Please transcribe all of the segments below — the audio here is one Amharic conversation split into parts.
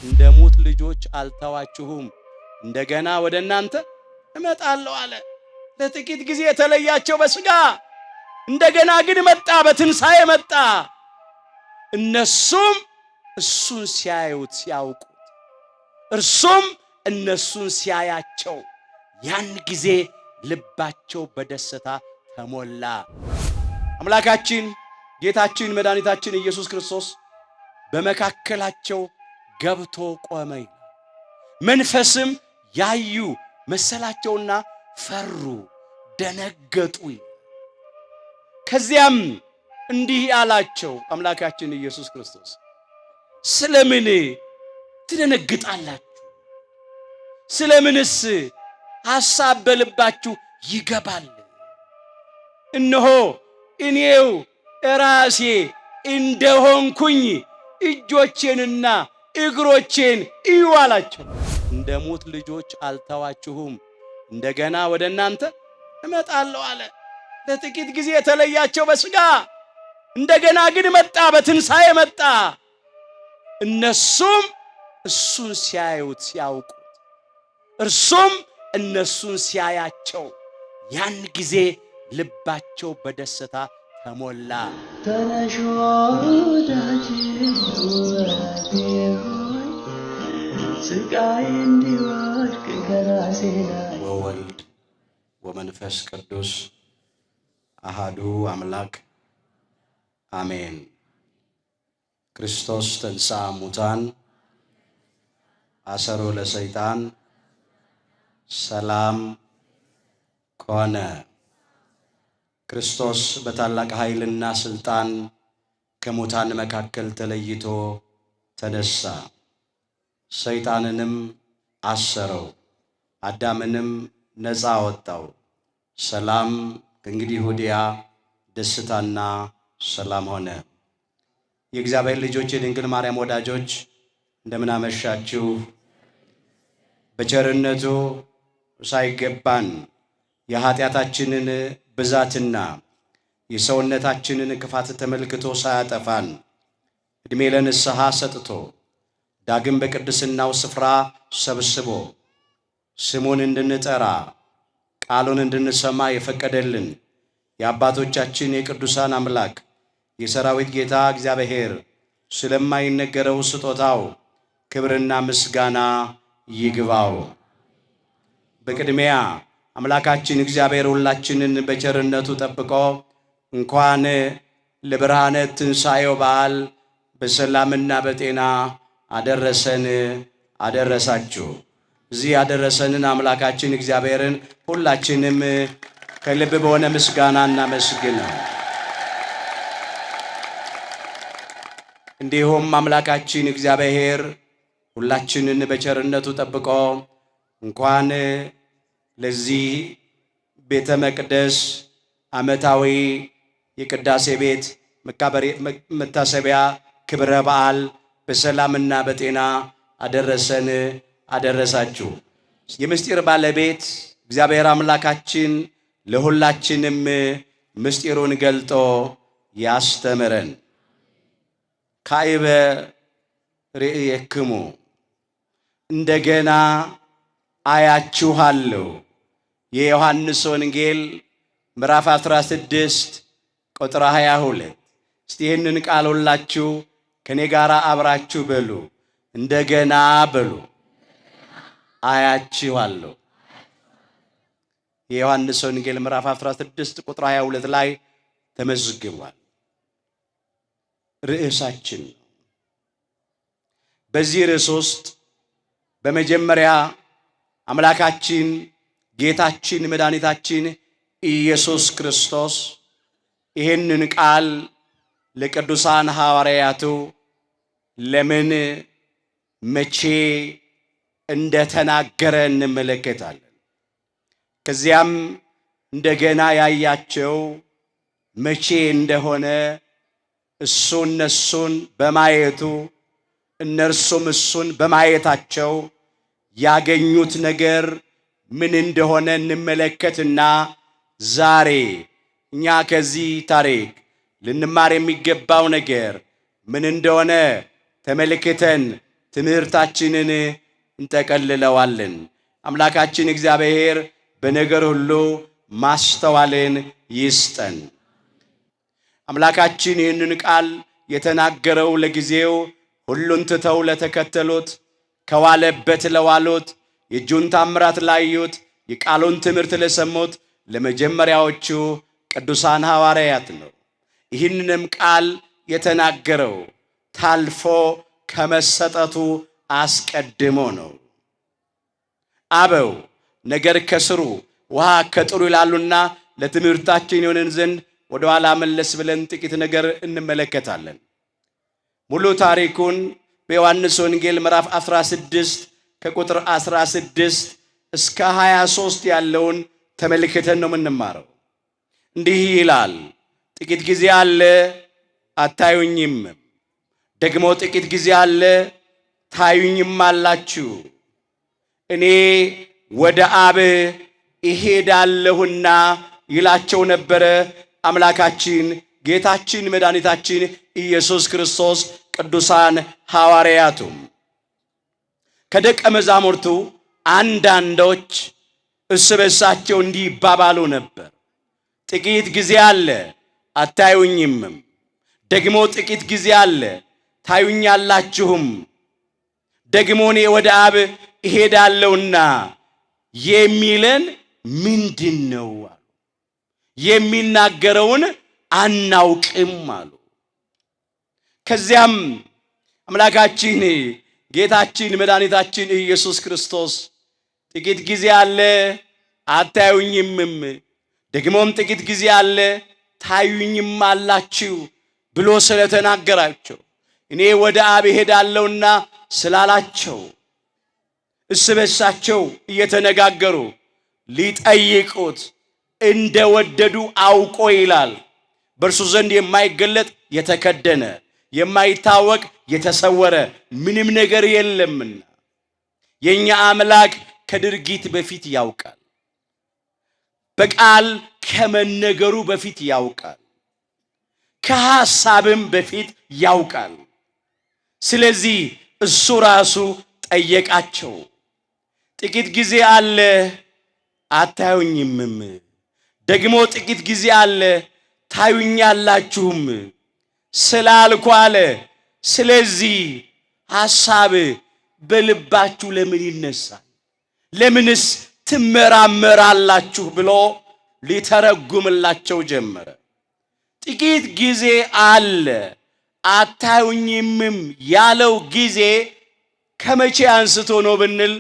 እንደ ሙት ልጆች አልተዋችሁም፣ እንደገና ወደ እናንተ እመጣለሁ አለ። ለጥቂት ጊዜ የተለያቸው በሥጋ እንደገና ግን መጣ፣ በትንሣኤ መጣ። እነሱም እሱን ሲያዩት ሲያውቁት፣ እርሱም እነሱን ሲያያቸው ያን ጊዜ ልባቸው በደስታ ተሞላ። አምላካችን ጌታችን መድኃኒታችን ኢየሱስ ክርስቶስ በመካከላቸው ገብቶ ቆመ። መንፈስም ያዩ መሰላቸውና ፈሩ፣ ደነገጡ። ከዚያም እንዲህ አላቸው አምላካችን ኢየሱስ ክርስቶስ፣ ስለምን ትደነግጣላችሁ? ስለምንስ ሐሳብ በልባችሁ ይገባል? እነሆ እኔው ራሴ እንደሆንኩኝ እጆቼንና እግሮቼን እዩ አላቸው። እንደ ሙት ልጆች አልተዋችሁም፣ እንደገና ወደ እናንተ እመጣለሁ አለ። ለጥቂት ጊዜ የተለያቸው በሥጋ እንደገና ግን መጣ፣ በትንሣኤ መጣ። እነሱም እሱን ሲያዩት ሲያውቁት፣ እርሱም እነሱን ሲያያቸው ያን ጊዜ ልባቸው በደስታ ተሞላ። ተነሽ ወዳጄ ውበቴ ሆይ ስቃይ እንዲወድቅ ከራሴ ላይ። ወወልድ ወመንፈስ ቅዱስ አሃዱ አምላክ አሜን። ክርስቶስ ተንሥአ እሙታን አሰሮ ለሰይጣን ሰላም ኮነ። ክርስቶስ በታላቅ ኃይልና ሥልጣን ከሙታን መካከል ተለይቶ ተነሳ። ሰይጣንንም አሰረው፣ አዳምንም ነፃ አወጣው። ሰላም ከእንግዲህ ወዲያ ደስታና ሰላም ሆነ። የእግዚአብሔር ልጆች፣ የድንግል ማርያም ወዳጆች እንደምን አመሻችሁ። በቸርነቱ ሳይገባን የኃጢአታችንን ብዛትና የሰውነታችንን ክፋት ተመልክቶ ሳያጠፋን ዕድሜ ለንስሐ ሰጥቶ ዳግም በቅድስናው ስፍራ ሰብስቦ ስሙን እንድንጠራ ቃሉን እንድንሰማ የፈቀደልን የአባቶቻችን የቅዱሳን አምላክ የሰራዊት ጌታ እግዚአብሔር ስለማይነገረው ስጦታው ክብርና ምስጋና ይግባው። በቅድሚያ አምላካችን እግዚአብሔር ሁላችንን በቸርነቱ ጠብቆ እንኳን ለብርሃነ ትንሣኤው በዓል በሰላምና በጤና አደረሰን አደረሳችሁ። እዚህ ያደረሰንን አምላካችን እግዚአብሔርን ሁላችንም ከልብ በሆነ ምስጋና እናመስግነው። እንዲሁም አምላካችን እግዚአብሔር ሁላችንን በቸርነቱ ጠብቆ እንኳን ለዚህ ቤተ መቅደስ ዓመታዊ የቅዳሴ ቤት መታሰቢያ ክብረ በዓል በሰላምና በጤና አደረሰን አደረሳችሁ። የምስጢር ባለቤት እግዚአብሔር አምላካችን ለሁላችንም ምስጢሩን ገልጦ ያስተምረን። ካዕበ ርእየክሙ እንደገና አያችኋለሁ። የዮሐንስ ወንጌል ምዕራፍ 16 ቁጥር 22። እስቲ ይህንን ቃል ሁላችሁ ከኔ ጋር አብራችሁ በሉ። እንደገና በሉ። አያችኋለሁ። የዮሐንስ ወንጌል ምዕራፍ 16 ቁጥር 22 ላይ ተመዝግቧል። ርዕሳችን በዚህ ርዕስ ውስጥ በመጀመሪያ አምላካችን ጌታችን መድኃኒታችን ኢየሱስ ክርስቶስ ይህንን ቃል ለቅዱሳን ሐዋርያቱ ለምን መቼ እንደተናገረ እንመለከታለን። ከዚያም እንደገና ያያቸው መቼ እንደሆነ እሱ እነሱን በማየቱ እነርሱም እሱን በማየታቸው ያገኙት ነገር ምን እንደሆነ እንመለከትና ዛሬ እኛ ከዚህ ታሪክ ልንማር የሚገባው ነገር ምን እንደሆነ ተመልክተን ትምህርታችንን እንጠቀልለዋለን። አምላካችን እግዚአብሔር በነገር ሁሉ ማስተዋልን ይስጠን። አምላካችን ይህንን ቃል የተናገረው ለጊዜው ሁሉን ትተው ለተከተሉት፣ ከዋለበት ለዋሉት፣ የእጁን ታምራት ላዩት፣ የቃሉን ትምህርት ለሰሙት ለመጀመሪያዎቹ ቅዱሳን ሐዋርያት ነው። ይህንንም ቃል የተናገረው ታልፎ ከመሰጠቱ አስቀድሞ ነው። አበው ነገር ከስሩ ውሃ ከጥሩ ይላሉና ለትምህርታችን ይሆነን ዘንድ ወደ ኋላ መለስ ብለን ጥቂት ነገር እንመለከታለን። ሙሉ ታሪኩን በዮሐንስ ወንጌል ምዕራፍ 16 ከቁጥር 16 እስከ 23 ያለውን ተመልክተን ነው የምንማረው። እንዲህ ይላል፣ ጥቂት ጊዜ አለ አታዩኝም፣ ደግሞ ጥቂት ጊዜ አለ ታዩኝም አላችሁ። እኔ ወደ አብ እሄዳለሁና ይላቸው ነበረ። አምላካችን ጌታችን መድኃኒታችን ኢየሱስ ክርስቶስ ቅዱሳን ሐዋርያቱም ከደቀ መዛሙርቱ አንዳንዶች እርስ በርሳቸው እንዲህ ይባባሉ ነበር፣ ጥቂት ጊዜ አለ አታዩኝም፣ ደግሞ ጥቂት ጊዜ አለ ታዩኛላችሁም፣ ደግሞ እኔ ወደ አብ እሄዳለሁና የሚለን ምንድን ነው አሉ። የሚናገረውን አናውቅም አሉ። ከዚያም አምላካችን ጌታችን መድኃኒታችን ኢየሱስ ክርስቶስ ጥቂት ጊዜ አለ አታዩኝምም፣ ደግሞም ጥቂት ጊዜ አለ ታዩኝም አላችሁ ብሎ ስለተናገራቸው እኔ ወደ አብ እሄዳለሁና ስላላቸው እርስ በርሳቸው እየተነጋገሩ ሊጠይቁት እንደወደዱ አውቆ ይላል። በእርሱ ዘንድ የማይገለጥ የተከደነ የማይታወቅ የተሰወረ ምንም ነገር የለምና የኛ አምላክ ከድርጊት በፊት ያውቃል። በቃል ከመነገሩ በፊት ያውቃል። ከሐሳብም በፊት ያውቃል። ስለዚህ እሱ ራሱ ጠየቃቸው። ጥቂት ጊዜ አለ አታዩኝምም፣ ደግሞ ጥቂት ጊዜ አለ ታዩኛላችሁም ስላልኩ አለ። ስለዚህ ሐሳብ በልባችሁ ለምን ይነሳል? ለምንስ ትመራመራላችሁ ብሎ ሊተረጉምላቸው ጀመረ። ጥቂት ጊዜ አለ አታዩኝምም ያለው ጊዜ ከመቼ አንስቶ ነው ብንል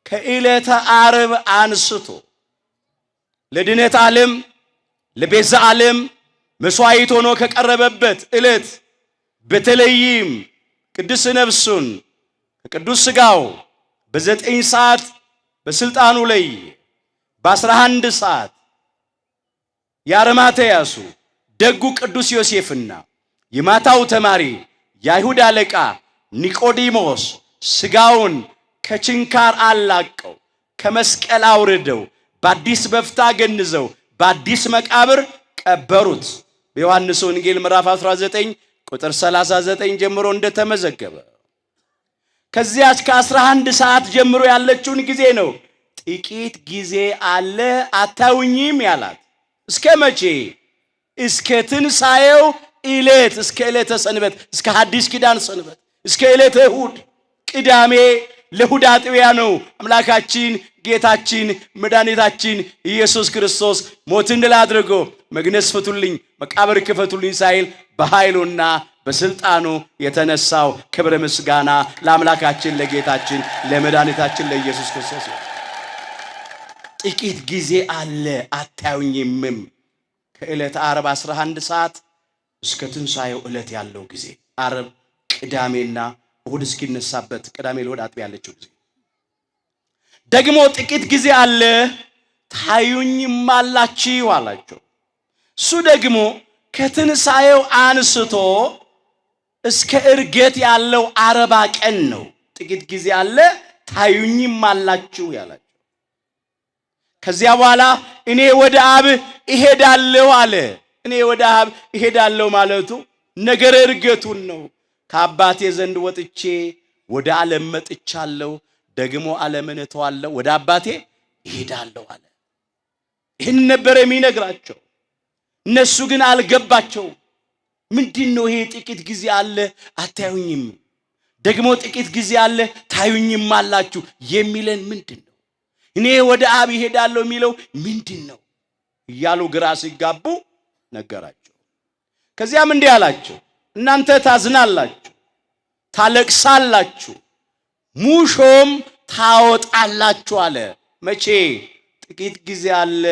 ከዕለተ ዓርብ አንስቶ ለድነት ዓለም ለቤዛ ዓለም መስዋዕት ሆኖ ከቀረበበት ዕለት በተለይም ቅዱስ ነፍሱን ከቅዱስ ሥጋው በ9 ሰዓት በስልጣኑ ላይ በ11 ሰዓት የአርማትያሱ ደጉ ቅዱስ ዮሴፍና የማታው ተማሪ የአይሁድ አለቃ ኒቆዲሞስ ሥጋውን ከችንካር አላቀው ከመስቀል አውርደው በአዲስ በፍታ ገንዘው በአዲስ መቃብር ቀበሩት። በዮሐንስ ወንጌል ምዕራፍ 19 ቁጥር 39 ጀምሮ እንደተመዘገበ ከዚያች ከ11 ሰዓት ጀምሮ ያለችውን ጊዜ ነው ጥቂት ጊዜ አለ አታዩኝም ያላት። እስከ መቼ? እስከ ትንሣኤው ዕለት፣ እስከ ዕለተ ሰንበት፣ እስከ ሐዲስ ኪዳን ሰንበት፣ እስከ ዕለተ እሁድ። ቅዳሜ ለእሁድ አጥቢያ ነው አምላካችን ጌታችን መድኃኒታችን ኢየሱስ ክርስቶስ ሞትን ድል አድርጎ መግነዝ ፍቱልኝ መቃብር ክፈቱልኝ ሳይል በኃይሉና በስልጣኑ የተነሳው። ክብር ምስጋና ለአምላካችን ለጌታችን ለመድኃኒታችን ለኢየሱስ ክርስቶስ። ጥቂት ጊዜ አለ አታዩኝምም ከዕለተ ዓርብ 11 ሰዓት እስከ ትንሣኤው ዕለት ያለው ጊዜ፣ ዓርብ ቅዳሜና እሁድ እስኪነሳበት ቅዳሜ ለእሁድ አጥቢያ ያለችው ጊዜ። ደግሞ ጥቂት ጊዜ አለ ታዩኝም አላችሁ አላቸው። እሱ ደግሞ ከትንሣኤው አንስቶ እስከ ዕርገት ያለው 40 ቀን ነው። ጥቂት ጊዜ አለ ታዩኝም አላችሁ ያላቸው። ከዚያ በኋላ እኔ ወደ አብ እሄዳለሁ አለ። እኔ ወደ አብ እሄዳለሁ ማለቱ ነገረ ዕርገቱን ነው። ከአባቴ ዘንድ ወጥቼ ወደ ዓለም መጥቻለሁ፣ ደግሞ ዓለምን እተዋለሁ፣ ወደ አባቴ እሄዳለሁ አለ። ይህን ነበር የሚነግራቸው። እነሱ ግን አልገባቸውም። ምንድነው ይሄ? ጥቂት ጊዜ አለ አታዩኝም፣ ደግሞ ጥቂት ጊዜ አለ ታዩኝም አላችሁ የሚለን ምንድነው? እኔ ወደ አብ እሄዳለሁ የሚለው ምንድነው እያሉ ግራ ሲጋቡ ነገራቸው። ከዚያም እንዲህ አላቸው፣ እናንተ ታዝናላችሁ፣ ታለቅሳላችሁ፣ ሙሾም ታወጣላችሁ አለ። መቼ? ጥቂት ጊዜ አለ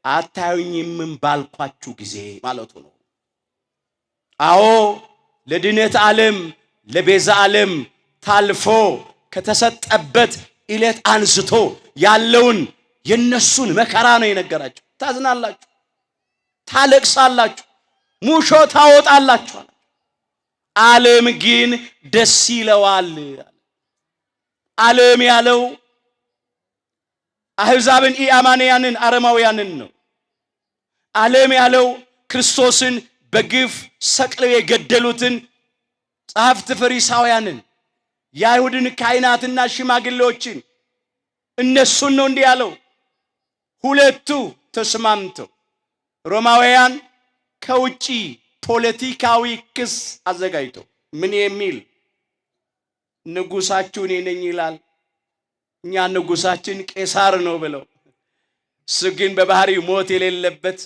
አታዩኝም ባልኳችሁ ጊዜ ማለቱ ነው። አዎ ለድነት ዓለም ለቤዛ ዓለም ታልፎ ከተሰጠበት ዕለት አንስቶ ያለውን የነሱን መከራ ነው የነገራቸው። ታዝናላችሁ፣ ታለቅሳላችሁ፣ ሙሾ ታወጣላችሁ። ዓለም ግን ደስ ይለዋል። ዓለም ያለው አሕዛብን ኢአማንያንን አረማውያንን ነው። ዓለም ያለው ክርስቶስን በግፍ ሰቅለው የገደሉትን ጸሐፍት ፈሪሳውያንን፣ የአይሁድን ካህናትና ሽማግሌዎችን እነሱን ነው እንዲህ ያለው። ሁለቱ ተስማምተው ሮማውያን ከውጪ ፖለቲካዊ ክስ አዘጋጅተው ምን የሚል ንጉሳችሁ እኔ ነኝ ይላል፣ እኛ ንጉሳችን ቄሳር ነው ብለው፣ እሱ ግን በባህሪው ሞት የሌለበት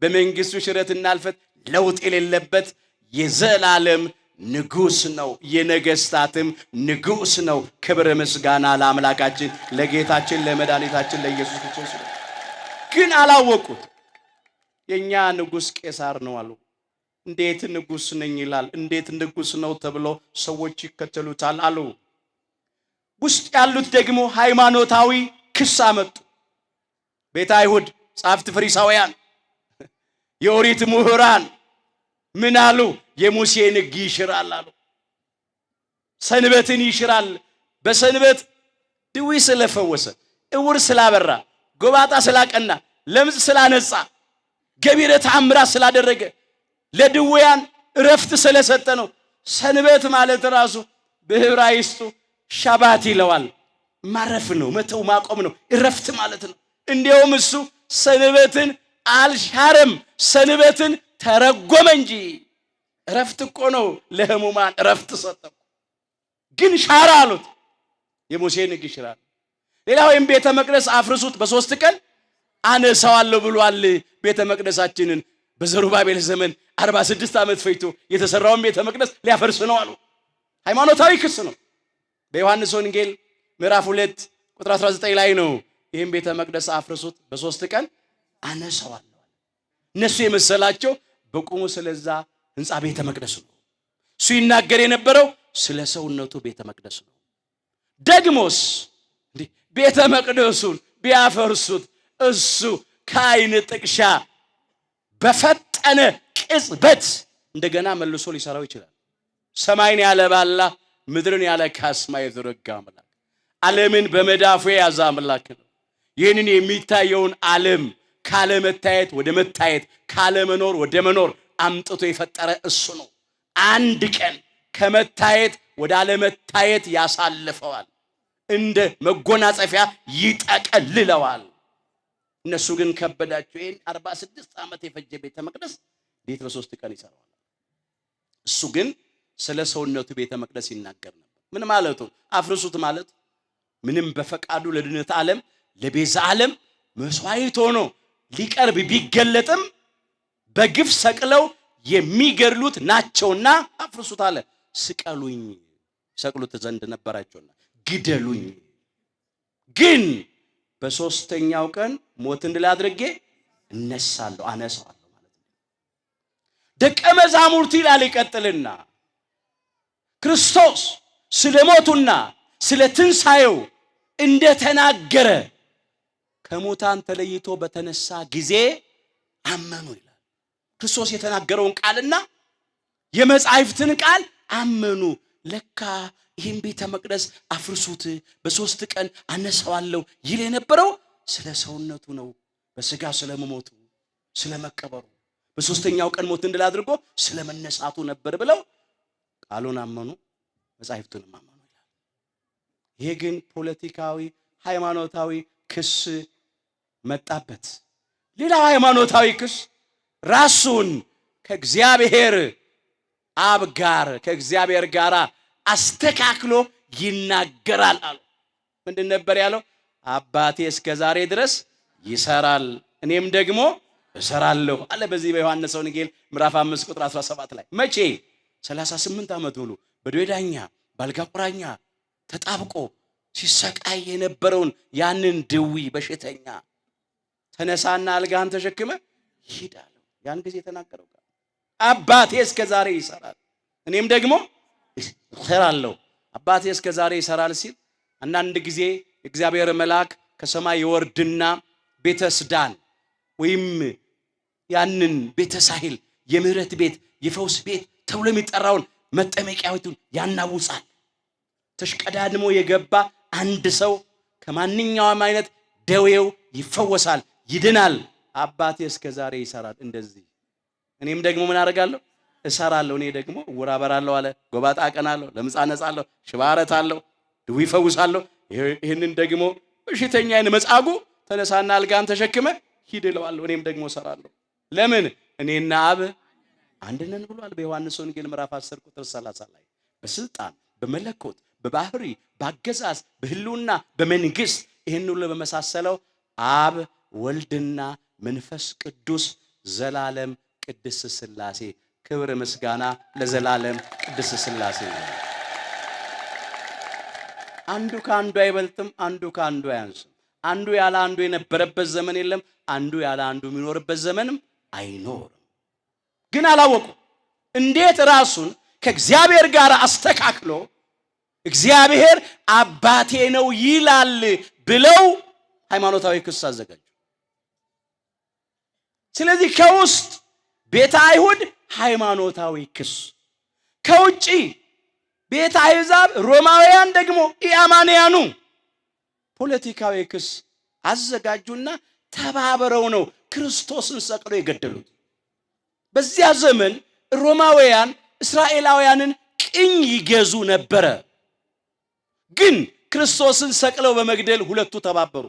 በመንግስቱ ሽረትና እልፈት ለውጥ የሌለበት የዘላለም ንጉስ ነው፣ የነገስታትም ንጉስ ነው። ክብር ምስጋና ለአምላካችን ለጌታችን ለመድኃኒታችን ለኢየሱስ ክርስቶስ። ግን አላወቁት። የኛ ንጉስ ቄሳር ነው አሉ። እንዴት ንጉስ ነኝ ይላል? እንዴት ንጉስ ነው ተብሎ ሰዎች ይከተሉታል አሉ። ውስጥ ያሉት ደግሞ ሃይማኖታዊ ክስ አመጡ። ቤተ አይሁድ ጸሐፍት ፈሪሳውያን፣ የኦሪት ምሁራን ምን አሉ? የሙሴን ሕግ ይሽራል አሉ። ሰንበትን ይሽራል። በሰንበት ድዊ ስለፈወሰ፣ እውር ስላበራ፣ ጎባጣ ስላቀና፣ ለምጽ ስላነጻ፣ ገቢረ ተአምራት ስላደረገ፣ ለድውያን እረፍት ስለሰጠ ነው። ሰንበት ማለት ራሱ በዕብራይስጡ ሻባት ይለዋል። ማረፍ ነው፣ መተው ማቆም ነው፣ እረፍት ማለት ነው። እንዲያውም እሱ ሰንበትን አልሻረም፣ ሰንበትን ተረጎመ እንጂ። እረፍት እኮ ነው፣ ለሕሙማን እረፍት ሰጠው። ግን ሻራ አሉት። የሙሴን ሕግ ይሽራል። ሌላው ወይም ቤተ መቅደስ አፍርሱት በ3 ቀን አነሳዋለሁ ብሏል። ቤተ መቅደሳችንን በዘሩባቤል ዘመን 46 ዓመት ፈይቶ የተሰራውን ቤተ መቅደስ ሊያፈርስ ነው አሉ። ሃይማኖታዊ ክስ ነው። በዮሐንስ ወንጌል ምዕራፍ 2 ቁጥር 19 ላይ ነው ይህን ቤተ መቅደስ አፍርሱት በ3 ቀን አነሳዋለሁ። እነሱ የመሰላቸው በቁሙ ስለዛ ህንፃ ቤተ መቅደስ ነው። እሱ ይናገር የነበረው ስለ ሰውነቱ ቤተ መቅደስ ነው። ደግሞስ ቤተ መቅደሱን ቢያፈርሱት እሱ ከዓይን ጥቅሻ በፈጠነ ቅጽበት እንደገና መልሶ ሊሰራው ይችላል። ሰማይን ያለ ባላ ምድርን ያለ ካስማ የዘረጋ አምላክ፣ ዓለምን በመዳፉ የያዘ አምላክ ነው። ይህንን የሚታየውን ዓለም ካለመታየት ወደ መታየት፣ ካለመኖር ወደ መኖር አምጥቶ የፈጠረ እሱ ነው። አንድ ቀን ከመታየት ወደ አለመታየት ያሳልፈዋል፣ እንደ መጎናጸፊያ ይጠቀልለዋል። እነሱ ግን ከበዳቸው። ይህን 46 ዓመት የፈጀ ቤተ መቅደስ እንዴት በ3 ቀን ይሰራዋል? እሱ ግን ስለ ሰውነቱ ቤተ መቅደስ ይናገር ነበር። ምን ማለቱ? አፍርሱት ማለት ምንም በፈቃዱ ለድነት ዓለም ለቤዛ ዓለም መስዋዕት ሆኖ ሊቀርብ ቢገለጥም በግፍ ሰቅለው የሚገድሉት ናቸውና አፍርሱት አለ። ስቀሉኝ፣ ሰቅሉት ዘንድ ነበራቸውና ግደሉኝ፣ ግን በ3ኛው ቀን ሞትን ድል አድርጌ እነሳለሁ፣ አነሳዋለሁ ማለት ነው። ደቀ መዛሙርት ይላል ይቀጥልና ክርስቶስ ስለ ሞቱና ስለ ትንሣኤው እንደተናገረ ከሙታን ተለይቶ በተነሳ ጊዜ አመኑ ይላል። ክርስቶስ የተናገረውን ቃልና የመጻሕፍትን ቃል አመኑ። ለካ ይህን ቤተ መቅደስ አፍርሱት በ3 ቀን አነሳዋለሁ ይል የነበረው ስለ ሰውነቱ ነው። በስጋ ስለመሞቱ ስለመቀበሩ፣ በ3ኛው ቀን ሞትን ድል አድርጎ ስለመነሳቱ ነበር ብለው ቃሉን አመኑ፣ መጻሕፍቱንም አመኑ ይላል። ይሄ ግን ፖለቲካዊ ሃይማኖታዊ ክስ መጣበት። ሌላው ሃይማኖታዊ ክስ ራሱን ከእግዚአብሔር አብ ጋር ከእግዚአብሔር ጋር አስተካክሎ ይናገራል አሉ። ምንድን ነበር ያለው? አባቴ እስከ ዛሬ ድረስ ይሰራል እኔም ደግሞ እሰራለሁ አለ። በዚህ በዮሐንስ ወንጌል ምዕራፍ 5 ቁጥር 17 ላይ መቼ 38 ዓመት ሙሉ በደዌ ዳኛ በአልጋ ቁራኛ ተጣብቆ ሲሰቃይ የነበረውን ያንን ድዊ በሽተኛ ተነሳና አልጋህን ተሸክመ ሂድ አለው። ያን ጊዜ የተናገረው ቃል አባቴ እስከ ዛሬ ይሰራል እኔም ደግሞ እሰራለሁ። አባቴ እስከ ዛሬ ይሰራል ሲል አንዳንድ ጊዜ እግዚአብሔር መልአክ ከሰማይ ይወርድና ቤተስዳን ወይም ያንን ቤተሳሂል የምህረት ቤት የፈውስ ቤት ተብሎ የሚጠራውን መጠመቂያዊቱን ያናውጻል። ተሽቀዳድሞ የገባ አንድ ሰው ከማንኛውም አይነት ደዌው ይፈወሳል፣ ይድናል። አባቴ እስከ ዛሬ ይሰራል እንደዚህ እኔም ደግሞ ምን አደርጋለሁ? እሰራለሁ። እኔ ደግሞ ዕውር አበራለሁ አለ፣ ጎባጣ አቀናለሁ፣ ለምጽ አነጻለሁ፣ ሽባ አረታለሁ፣ ድውይ እፈውሳለሁ። ይህንን ደግሞ በሽተኛዬን መጻጉዕ ተነሳና አልጋን ተሸክመ ሂድ እለዋለሁ፣ እኔም ደግሞ እሰራለሁ። ለምን? እኔና አብ አንድ ነን ብሏል በዮሐንስ ወንጌል ምዕራፍ 10 ቁጥር 30 ላይ። በስልጣን በመለኮት በባህሪ በአገዛዝ በህልውና በመንግስት ይህን ሁሉ በመሳሰለው አብ ወልድና መንፈስ ቅዱስ ዘላለም ቅድስት ሥላሴ ክብር ምስጋና ለዘላለም ቅድስት ሥላሴ ነው። አንዱ ከአንዱ አይበልጥም፣ አንዱ ከአንዱ አያንስም። አንዱ ያለ አንዱ የነበረበት ዘመን የለም፣ አንዱ ያለ አንዱ የሚኖርበት ዘመንም አይኖርም። ግን አላወቁ እንዴት ራሱን ከእግዚአብሔር ጋር አስተካክሎ እግዚአብሔር አባቴ ነው ይላል ብለው ሃይማኖታዊ ክስ አዘጋጁ። ስለዚህ ከውስጥ ቤተ አይሁድ ሃይማኖታዊ ክስ፣ ከውጪ ቤተ አሕዛብ ሮማውያን ደግሞ ኢአማንያኑ ፖለቲካዊ ክስ አዘጋጁና ተባብረው ነው ክርስቶስን ሰቅለው የገደሉት። በዚያ ዘመን ሮማውያን እስራኤላውያንን ቅኝ ይገዙ ነበረ። ግን ክርስቶስን ሰቅለው በመግደል ሁለቱ ተባበሩ።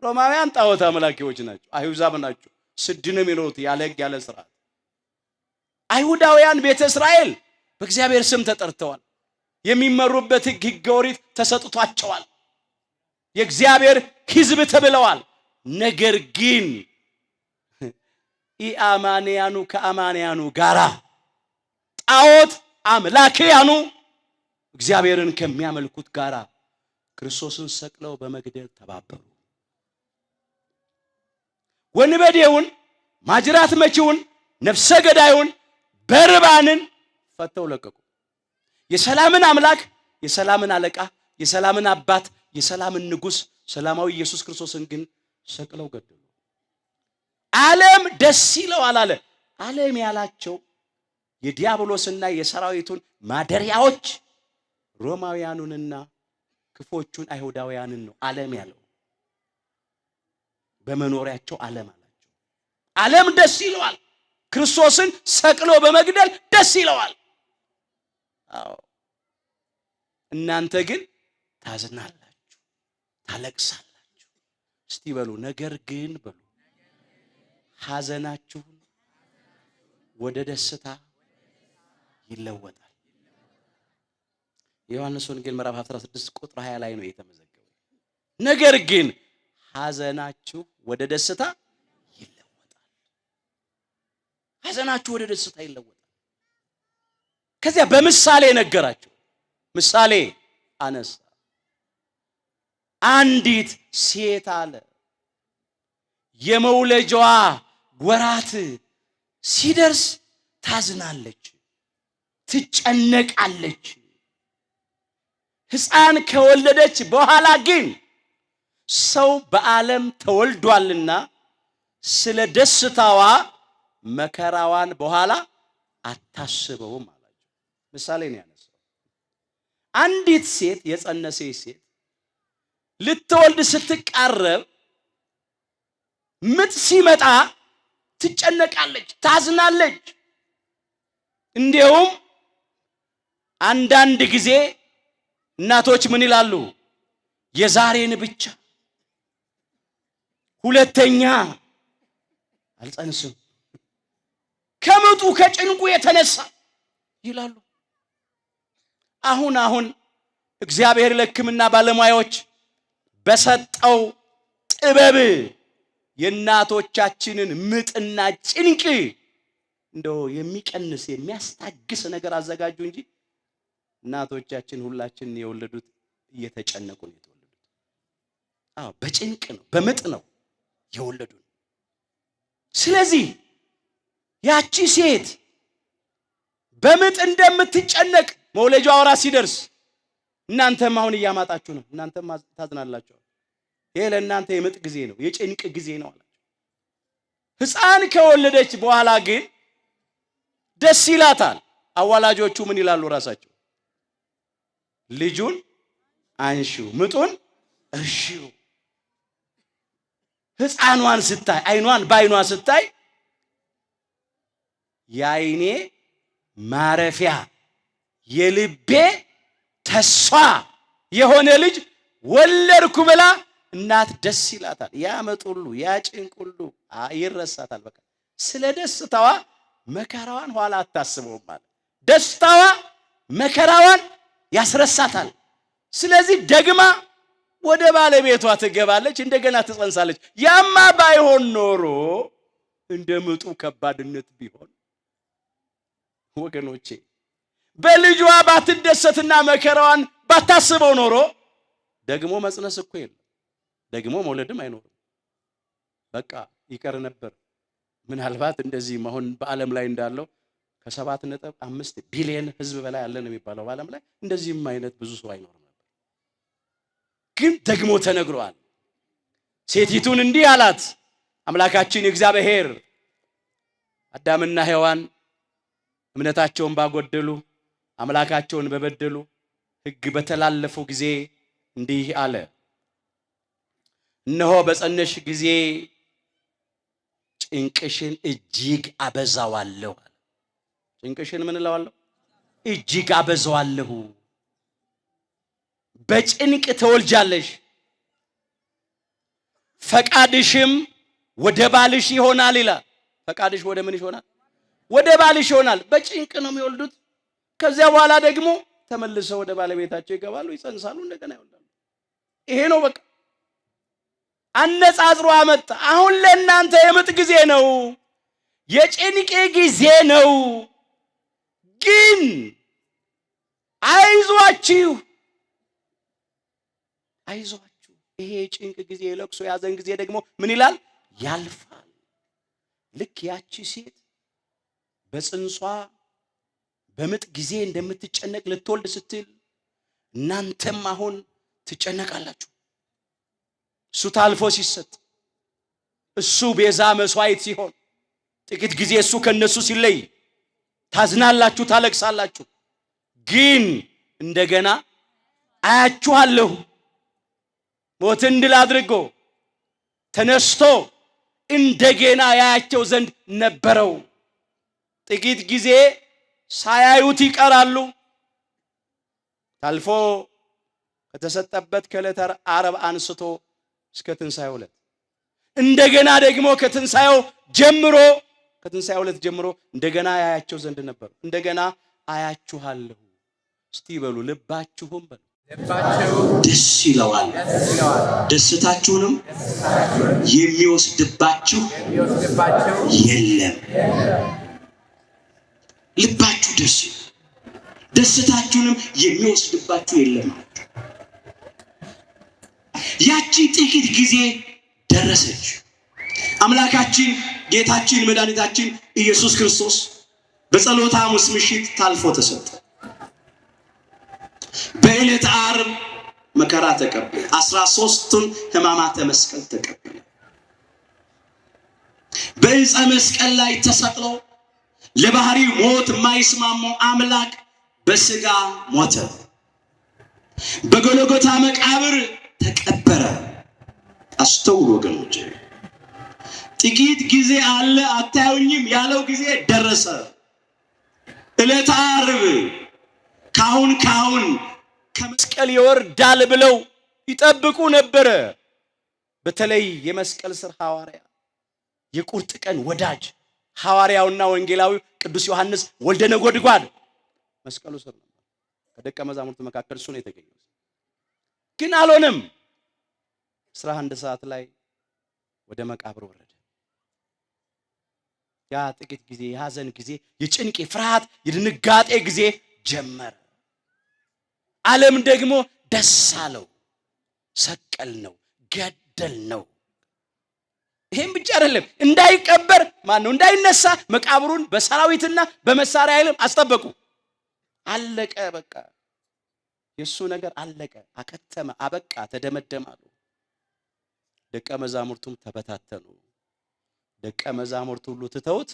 ሮማውያን ጣዖት አምላኪዎች ናቸው፣ አሕዛብ ናቸው። ስድ ነው የሚኖሩት ያለ ሕግ ያለ ሥርዓት። አይሁዳውያን ቤተ እስራኤል በእግዚአብሔር ስም ተጠርተዋል። የሚመሩበት ሕገ ኦሪት ተሰጥቷቸዋል። የእግዚአብሔር ሕዝብ ተብለዋል። ነገር ግን ኢአማንያኑ ከአማንያኑ ጋራ ጣዖት አምላኪያኑ እግዚአብሔርን ከሚያመልኩት ጋራ ክርስቶስን ሰቅለው በመግደል ተባበሩ። ወንበዴውን፣ ማጅራት መቺውን፣ ነፍሰ ገዳዩን፣ በርባንን ፈተው ለቀቁ። የሰላምን አምላክ፣ የሰላምን አለቃ፣ የሰላምን አባት፣ የሰላምን ንጉሥ ሰላማዊ ኢየሱስ ክርስቶስን ግን ሰቅለው ገደሉ። ዓለም ደስ ይለዋል አለ። ዓለም ያላቸው የዲያብሎስና የሰራዊቱን ማደሪያዎች ሮማውያኑንና ክፎቹን አይሁዳውያንን ነው ዓለም ያለው። በመኖሪያቸው ዓለም አላቸው። ዓለም ደስ ይለዋል፣ ክርስቶስን ሰቅሎ በመግደል ደስ ይለዋል። አዎ፣ እናንተ ግን ታዝናላችሁ፣ ታለቅሳላችሁ። እስቲ በሉ ነገር ግን በሉ ሐዘናችሁን ወደ ደስታ ይለወጣል። የዮሐንስ ወንጌል ምዕራፍ 16 ቁጥር 20 ላይ ነው የተመዘገበው። ነገር ግን ሐዘናችሁ ወደ ደስታ ይለወጣል። ሐዘናችሁ ወደ ደስታ ይለወጣል። ከዚያ በምሳሌ ነገራቸው። ምሳሌ አነሳ። አንዲት ሴት አለ የመውለጃዋ ወራት ሲደርስ ታዝናለች፣ ትጨነቃለች። ሕፃን ከወለደች በኋላ ግን ሰው በዓለም ተወልዷልና ስለ ደስታዋ መከራዋን በኋላ አታስበውም አላቸው። ምሳሌ ነው ያነሳው። አንዲት ሴት የጸነሰች ሴት ልትወልድ ስትቃረብ ምጥ ሲመጣ ትጨነቃለች፣ ታዝናለች። እንዲሁም አንዳንድ ጊዜ እናቶች ምን ይላሉ? የዛሬን ብቻ ሁለተኛ አልጸንስም ከምጡ ከጭንቁ የተነሳ ይላሉ። አሁን እግዚአብሔር ለሕክምና ባለሙያዎች በሰጠው ጥበብ የእናቶቻችንን ምጥና ጭንቅ እንደው የሚቀንስ የሚያስታግስ ነገር አዘጋጁ እንጂ እናቶቻችን ሁላችን የወለዱት እየተጨነቁ ነው የተወለዱት። በጭንቅ ነው በምጥ ነው የወለዱት። ስለዚህ ያቺ ሴት በምጥ እንደምትጨነቅ መውለጃው ወራት ሲደርስ እናንተም አሁን እያማጣችሁ ነው፣ እናንተም ታዝናላችሁ። ይሄ ለእናንተ የምጥ ጊዜ ነው፣ የጭንቅ ጊዜ ነው አላቸው። ሕፃን ከወለደች በኋላ ግን ደስ ይላታል። አዋላጆቹ ምን ይላሉ ራሳቸው? ልጁን አንሺው ምጡን እርሺው። ሕፃኗን ስታይ አይኗን በአይኗ ስታይ የአይኔ ማረፊያ የልቤ ተስፋ የሆነ ልጅ ወለድኩ ብላ እናት ደስ ይላታል። ያ ምጥ ሁሉ ያ ጭንቅ ሁሉ ይረሳታል። በቃ ስለ ደስታዋ መከራዋን ኋላ አታስበውም ማለት ደስታዋ መከራዋን ያስረሳታል። ስለዚህ ደግማ ወደ ባለቤቷ ትገባለች፣ እንደገና ትጸንሳለች። ያማ ባይሆን ኖሮ እንደ ምጡ ከባድነት ቢሆን ወገኖቼ በልጇ ባትደሰትና መከራዋን ባታስበው ኖሮ ደግሞ መጽነስ እኮ የለም፣ ደግሞ መውለድም አይኖርም። በቃ ይቀር ነበር። ምናልባት እንደዚህ መሆን በዓለም ላይ እንዳለው ከ7.5 ቢሊዮን ሕዝብ በላይ ያለ ነው የሚባለው በዓለም ላይ እንደዚህም አይነት ብዙ ሰው አይኖርም ነበር። ግን ደግሞ ተነግሯል። ሴቲቱን እንዲህ አላት አምላካችን እግዚአብሔር አዳምና ሔዋን እምነታቸውን ባጎደሉ አምላካቸውን በበደሉ ሕግ በተላለፉ ጊዜ እንዲህ አለ፣ እነሆ በጸነሽ ጊዜ ጭንቅሽን እጅግ አበዛዋለሁ። ጭንቅሽን ምን እለዋለሁ? እጅግ አበዛዋለሁ። በጭንቅ ተወልጃለሽ፣ ፈቃድሽም ወደ ባልሽ ይሆናል ይላል። ፈቃድሽ ወደ ምን ይሆናል? ወደ ባልሽ ይሆናል። በጭንቅ ነው የሚወልዱት። ከዚያ በኋላ ደግሞ ተመልሰው ወደ ባለቤታቸው ይገባሉ፣ ይጸንሳሉ፣ እንደገና ይወልዳሉ። ይሄ ነው በቃ አነጻጽሮ አመጣ። አሁን ለእናንተ የምጥ ጊዜ ነው፣ የጭንቅ ጊዜ ነው። ግን አይዟችሁ አይዟችሁ፣ ይሄ የጭንቅ ጊዜ የለቅሶ ያዘን ጊዜ ደግሞ ምን ይላል? ያልፋል። ልክ ያቺ ሴት በጽንሷ በምጥ ጊዜ እንደምትጨነቅ ልትወልድ ስትል እናንተም አሁን ትጨነቃላችሁ። እሱ ታልፎ ሲሰጥ፣ እሱ ቤዛ መስዋዕት ሲሆን፣ ጥቂት ጊዜ እሱ ከነሱ ሲለይ ታዝናላችሁ፣ ታለቅሳላችሁ። ግን እንደገና አያችኋለሁ። ሞትን ድል አድርጎ ተነስቶ እንደገና ያያቸው ዘንድ ነበረው። ጥቂት ጊዜ ሳያዩት ይቀራሉ። ታልፎ ከተሰጠበት ከዕለተ ዓርብ አንስቶ እስከ ትንሣኤው ዕለት እንደገና ደግሞ ከትንሣኤው ዕለት ጀምሮ እንደገና ያያቸው ዘንድ ነበሩ። እንደገና አያችኋለሁ። እስቲ በሉ ልባችሁም በሉ ደስ ይለዋል፣ ደስታችሁንም የሚወስድባችሁ የለም። ልባችሁ ደስ ይላል፣ ደስታችሁንም የሚወስድባችሁ የለም። ያቺ ጥቂት ጊዜ ደረሰች። አምላካችን ጌታችን መድኃኒታችን ኢየሱስ ክርስቶስ በጸሎተ ሐሙስ ምሽት ታልፎ ተሰጠ። በዕለተ ዓርብ መከራ ተቀበለ። 13ቱን ሕማማተ መስቀል ተቀበለ። በዕፀ መስቀል ላይ ተሰቅሎ ለባህሪ ሞት የማይስማማው አምላክ በስጋ ሞተ። በጎልጎታ መቃብር ተቀበረ። አስተውሉ ወገኖች፣ ጥቂት ጊዜ አለ አታዩኝም ያለው ጊዜ ደረሰ። ዕለተ ዓርብ ካሁን ከመስቀል ይወርዳል ብለው ይጠብቁ ነበረ። በተለይ የመስቀል ስር ሐዋርያ የቁርጥ ቀን ወዳጅ ሐዋርያውና ወንጌላዊው ቅዱስ ዮሐንስ ወልደ ነጎድጓድ መስቀሉ ስር ነበር። ከደቀ መዛሙርቱ መካከል እሱ ነው የተገኘው። ግን አልሆነም። 11 ሰዓት ላይ ወደ መቃብር ወረደ። ያ ጥቂት ጊዜ የሐዘን ጊዜ፣ የጭንቅ የፍርሃት የድንጋጤ ጊዜ ጀመረ። ዓለም ደግሞ ደስ አለው። ሰቀል ነው፣ ገደል ነው። ይሄን ብቻ አይደለም፣ እንዳይቀበር ማነው እንዳይነሳ መቃብሩን በሰራዊትና በመሳሪያ ኃይልም አስጠበቁ። አለቀ፣ በቃ የሱ ነገር አለቀ፣ አከተመ፣ አበቃ፣ ተደመደማሉ። ደቀ መዛሙርቱም ተበታተኑ። ደቀ መዛሙርቱ ሁሉ ትተውት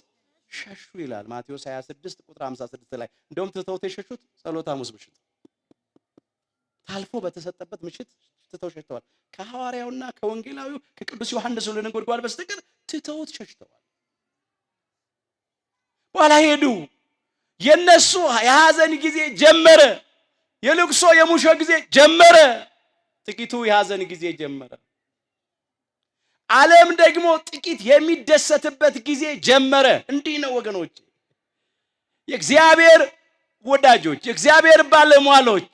ሸሹ ይላል ማቴዎስ 26 ቁጥር 56 ላይ። እንደውም ትተውት የሸሹት ጸሎተ ሐሙስ ምሽት ታልፎ በተሰጠበት ምሽት ትተው ሸሽተዋል። ከሐዋርያውና ከወንጌላዊው ከቅዱስ ዮሐንስ ወልደ ነጎድጓድ በስተቀር ትተውት ሸሽተዋል። በኋላ ሄዱ። የነሱ የሐዘን ጊዜ ጀመረ። የልቅሶ የሙሾ ጊዜ ጀመረ። ጥቂቱ የሐዘን ጊዜ ጀመረ። ዓለም ደግሞ ጥቂት የሚደሰትበት ጊዜ ጀመረ። እንዲህ ነው ወገኖች፣ የእግዚአብሔር ወዳጆች፣ የእግዚአብሔር ባለሟሎች፣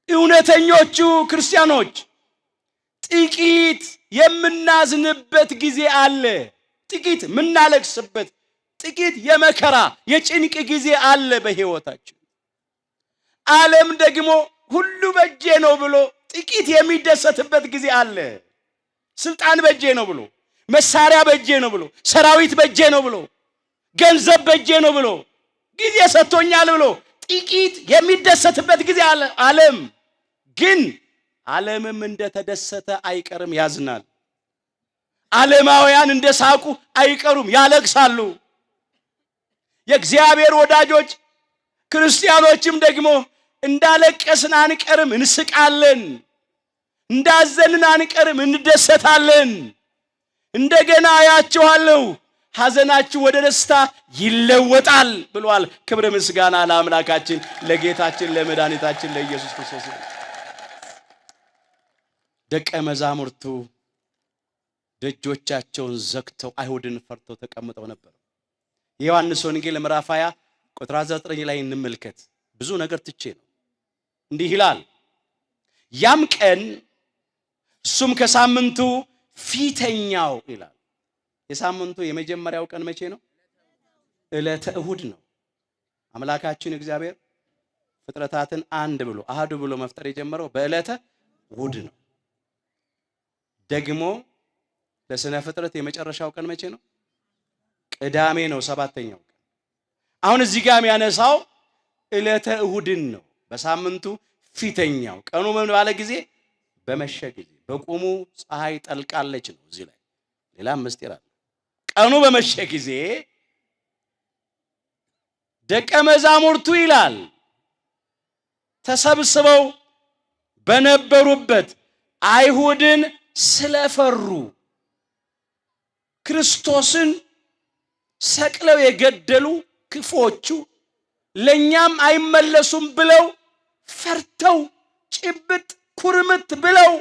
እውነተኞቹ ክርስቲያኖች ጥቂት የምናዝንበት ጊዜ አለ። ጥቂት የምናለቅስበት፣ ጥቂት የመከራ የጭንቅ ጊዜ አለ በሕይወታችን። ዓለም ደግሞ ሁሉ በእጄ ነው ብሎ ጥቂት የሚደሰትበት ጊዜ አለ። ስልጣን በእጄ ነው ብሎ፣ መሳሪያ በእጄ ነው ብሎ፣ ሰራዊት በእጄ ነው ብሎ፣ ገንዘብ በእጄ ነው ብሎ፣ ጊዜ ሰጥቶኛል ብሎ ጥቂት የሚደሰትበት ጊዜ አለ። ዓለም ግን ዓለምም እንደተደሰተ አይቀርም፣ ያዝናል። ዓለማውያን እንደሳቁ አይቀሩም፣ ያለቅሳሉ። የእግዚአብሔር ወዳጆች ክርስቲያኖችም ደግሞ እንዳለቀስን አንቀርም፣ እንስቃለን። እንዳዘንን አንቀርም፣ እንደሰታለን። እንደገና አያችኋለሁ፣ ሐዘናችሁ ወደ ደስታ ይለወጣል ብሏል። ክብር ምስጋና ለአምላካችን ለጌታችን ለመድኃኒታችን ለኢየሱስ ክርስቶስ። ደቀ መዛሙርቱ ደጆቻቸውን ዘግተው አይሁድን ፈርተው ተቀምጠው ነበር። የዮሐንስ ወንጌል ምዕራፍ 20 ቁጥር 9 ላይ እንመልከት። ብዙ ነገር ትቼ ነው። እንዲህ ይላል፣ ያም ቀን እሱም ከሳምንቱ ፊተኛው ይላል። የሳምንቱ የመጀመሪያው ቀን መቼ ነው? ዕለተ እሁድ ነው። አምላካችን እግዚአብሔር ፍጥረታትን አንድ ብሎ አሃዱ ብሎ መፍጠር የጀመረው በዕለተ እሁድ ነው። ደግሞ ለስነ ፍጥረት የመጨረሻው ቀን መቼ ነው? ቅዳሜ ነው፣ ሰባተኛው ቀን። አሁን እዚህ ጋር የሚያነሳው ዕለተ እሁድን ነው። በሳምንቱ ፊተኛው ቀኑ ምን ባለ ጊዜ? በመሸ ጊዜ። በቁሙ ፀሐይ ጠልቃለች ነው። እዚህ ላይ ሌላም ምስጢር አለ። ቀኑ በመሸ ጊዜ ደቀ መዛሙርቱ ይላል ተሰብስበው በነበሩበት አይሁድን ስለፈሩ ክርስቶስን ሰቅለው የገደሉ ክፎቹ ለኛም አይመለሱም ብለው ፈርተው ጭብጥ ኩርምት ብለው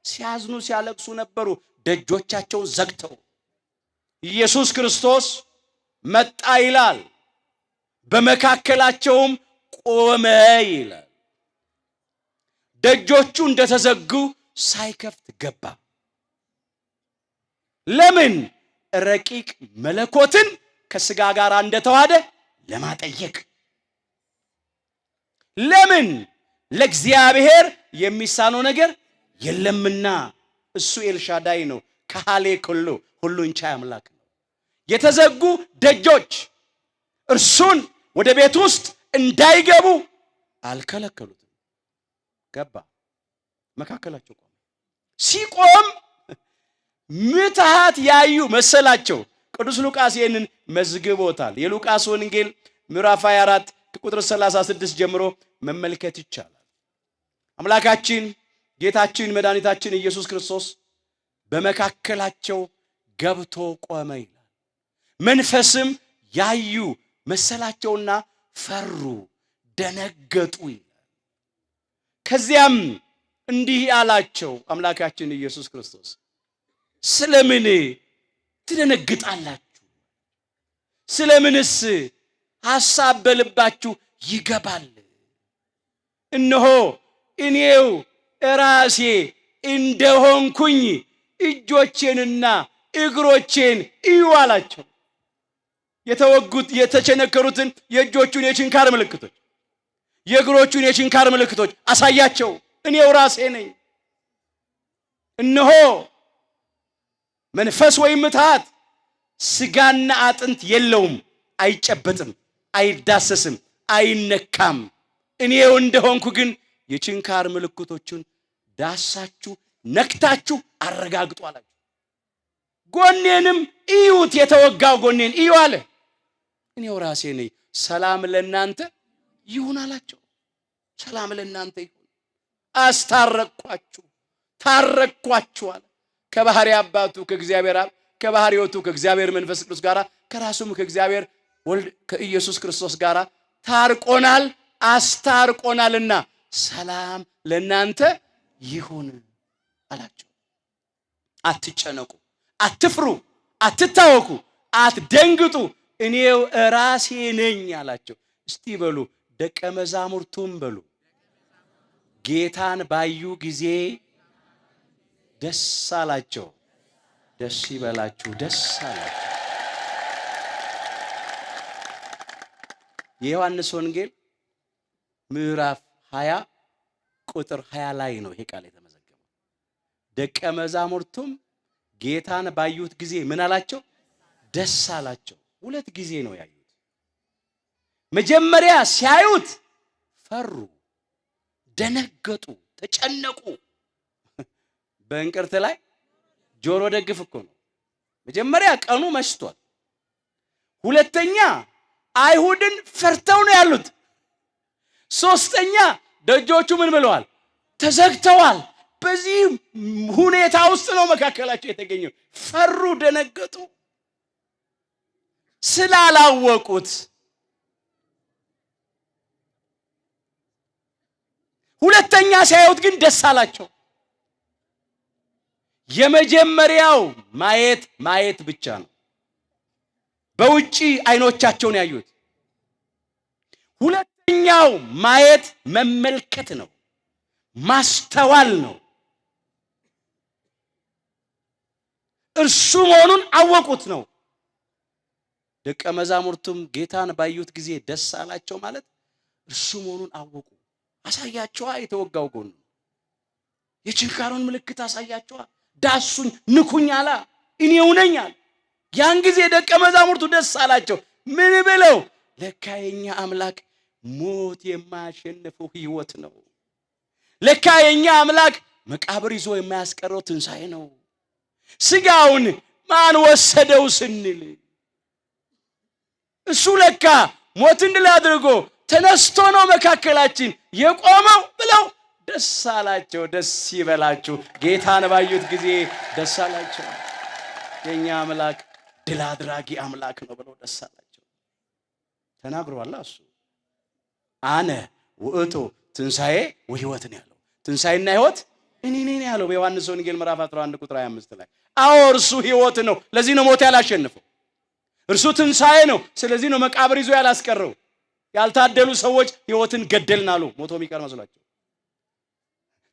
ሲያዝኑ ሲያለቅሱ ነበሩ፣ ደጆቻቸውን ዘግተው። ኢየሱስ ክርስቶስ መጣ ይላል፣ በመካከላቸውም ቆመ ይላል። ደጆቹ እንደተዘጉ ሳይከፍት ገባ። ለምን? ረቂቅ መለኮትን ከስጋ ጋር እንደተዋሃደ ለማጠየቅ። ለምን? ለእግዚአብሔር የሚሳነው ነገር የለምና እሱ ኤልሻዳይ ነው። ከሃሌ ኩሉ ሁሉን ቻይ አምላክ ነው። የተዘጉ ደጆች እርሱን ወደ ቤት ውስጥ እንዳይገቡ አልከለከሉትም። ገባ፣ መካከላቸው ቆመ። ሲቆም ምትሃት ያዩ መሰላቸው። ቅዱስ ሉቃስ ይህንን መዝግቦታል። የሉቃስ ወንጌል ምዕራፍ 24 ቁጥር 36 ጀምሮ መመልከት ይቻላል። አምላካችን ጌታችን መድኃኒታችን ኢየሱስ ክርስቶስ በመካከላቸው ገብቶ ቆመ ይላል። መንፈስም ያዩ መሰላቸውና ፈሩ፣ ደነገጡ ይላል። ከዚያም እንዲህ አላቸው አምላካችን ኢየሱስ ክርስቶስ፣ ስለምን ትደነግጣላችሁ? ስለምንስ ሐሳብ በልባችሁ ይገባል? እነሆ እኔው ራሴ እንደሆንኩኝ እጆቼንና እግሮቼን እዩ አላቸው። የተወጉት የተቸነከሩትን የእጆቹን የችንካር ምልክቶች የእግሮቹን የችንካር ምልክቶች አሳያቸው። እኔው ራሴ ነኝ። እነሆ መንፈስ ወይም ምትሃት ስጋና አጥንት የለውም፣ አይጨበጥም፣ አይዳሰስም፣ አይነካም። እኔው እንደሆንኩ ግን የችንካር ምልክቶቹን ዳሳችሁ ነክታችሁ አረጋግጡ አላቸው። ጎኔንም እዩት፣ የተወጋው ጎኔን እዩ አለ። እኔው ራሴ ነኝ፣ ሰላም ለእናንተ ይሁን አላቸው። ሰላም ለእናንተ ይሁን፣ አስታረቅኳችሁ፣ ታረቅኳችሁ አለ። ከባህሪ አባቱ ከእግዚአብሔር አብ ከባህሪ ሕይወቱ ከእግዚአብሔር መንፈስ ቅዱስ ጋር ከራሱም ከእግዚአብሔር ወልድ ከኢየሱስ ክርስቶስ ጋር ታርቆናል፣ አስታርቆናልና ሰላም ለእናንተ ይሁን አላቸው። አትጨነቁ፣ አትፍሩ፣ አትታወኩ፣ አትደንግጡ፣ እኔው ራሴ ነኝ አላቸው። እስቲ በሉ ደቀ መዛሙርቱም በሉ ጌታን ባዩ ጊዜ ደስ አላቸው። ደስ ይበላችሁ፣ ደስ አላቸው። የዮሐንስ ወንጌል ምዕራፍ 20 ቁጥር 20 ላይ ነው ይሄ ቃል የተመዘገበው። ደቀ መዛሙርቱም ጌታን ባዩት ጊዜ ምን አላቸው? ደስ አላቸው። ሁለት ጊዜ ነው ያዩት። መጀመሪያ ሲያዩት ፈሩ፣ ደነገጡ፣ ተጨነቁ። በእንቅርት ላይ ጆሮ ደግፍ እኮ ነው። መጀመሪያ ቀኑ መሽቷል። ሁለተኛ አይሁድን ፈርተው ነው ያሉት። ሶስተኛ ደጆቹ ምን ብለዋል? ተዘግተዋል። በዚህ ሁኔታ ውስጥ ነው መካከላቸው የተገኘው። ፈሩ፣ ደነገጡ ስላላወቁት። ሁለተኛ ሲያዩት ግን ደስ አላቸው። የመጀመሪያው ማየት ብቻ ነው፣ በውጪ አይኖቻቸውን ያዩት። ሁለተኛው ማየት መመልከት ነው፣ ማስተዋል ነው። እርሱ መሆኑን አወቁት ነው። ደቀ መዛሙርቱም ጌታን ባዩት ጊዜ ደስ አላቸው ማለት እርሱ መሆኑን አወቁ። አሳያቸዋ፣ የተወጋው ጎኑ የችንካሩን ምልክት አሳያቸዋ። ዳሱኝ፣ ንኩኝ አላ፣ እኔው ነኝ አለ። ያን ጊዜ ደቀ መዛሙርቱ ደስ አላቸው። ምን ብለው? ለካ የኛ አምላክ ሞት የማያሸንፈው ሕይወት ነው። ለካ የኛ አምላክ መቃብር ይዞ የማያስቀረው ትንሣኤ ነው። ስጋውን ማን ወሰደው ስንል እሱ ለካ ሞትን ድል አድርጎ ተነስቶ ነው መካከላችን የቆመው ብለው ደስ አላቸው። ደስ ይበላችሁ፣ ጌታን ባዩት ጊዜ ደስ አላቸው። የኛ አምላክ ድል አድራጊ አምላክ ነው ብለው ደስ አላቸው። ተናግሯል እሱ አነ ውእቱ ትንሣኤ ወሕይወት ነው ያለው። ትንሣኤና ሕይወት እኔ ነኝ ያለው በዮሐንስ ወንጌል ምዕራፍ 11 ቁጥር 25 ላይ። አዎ እርሱ ሕይወት ነው። ለዚህ ነው ሞት ያላሸነፈው። እርሱ ትንሣኤ ነው። ስለዚህ ነው መቃብር ይዞ ያላስቀረው። ያልታደሉ ሰዎች ሕይወትን ገደልን አሉ፣ ሞቶ የሚቀር መስሏቸው።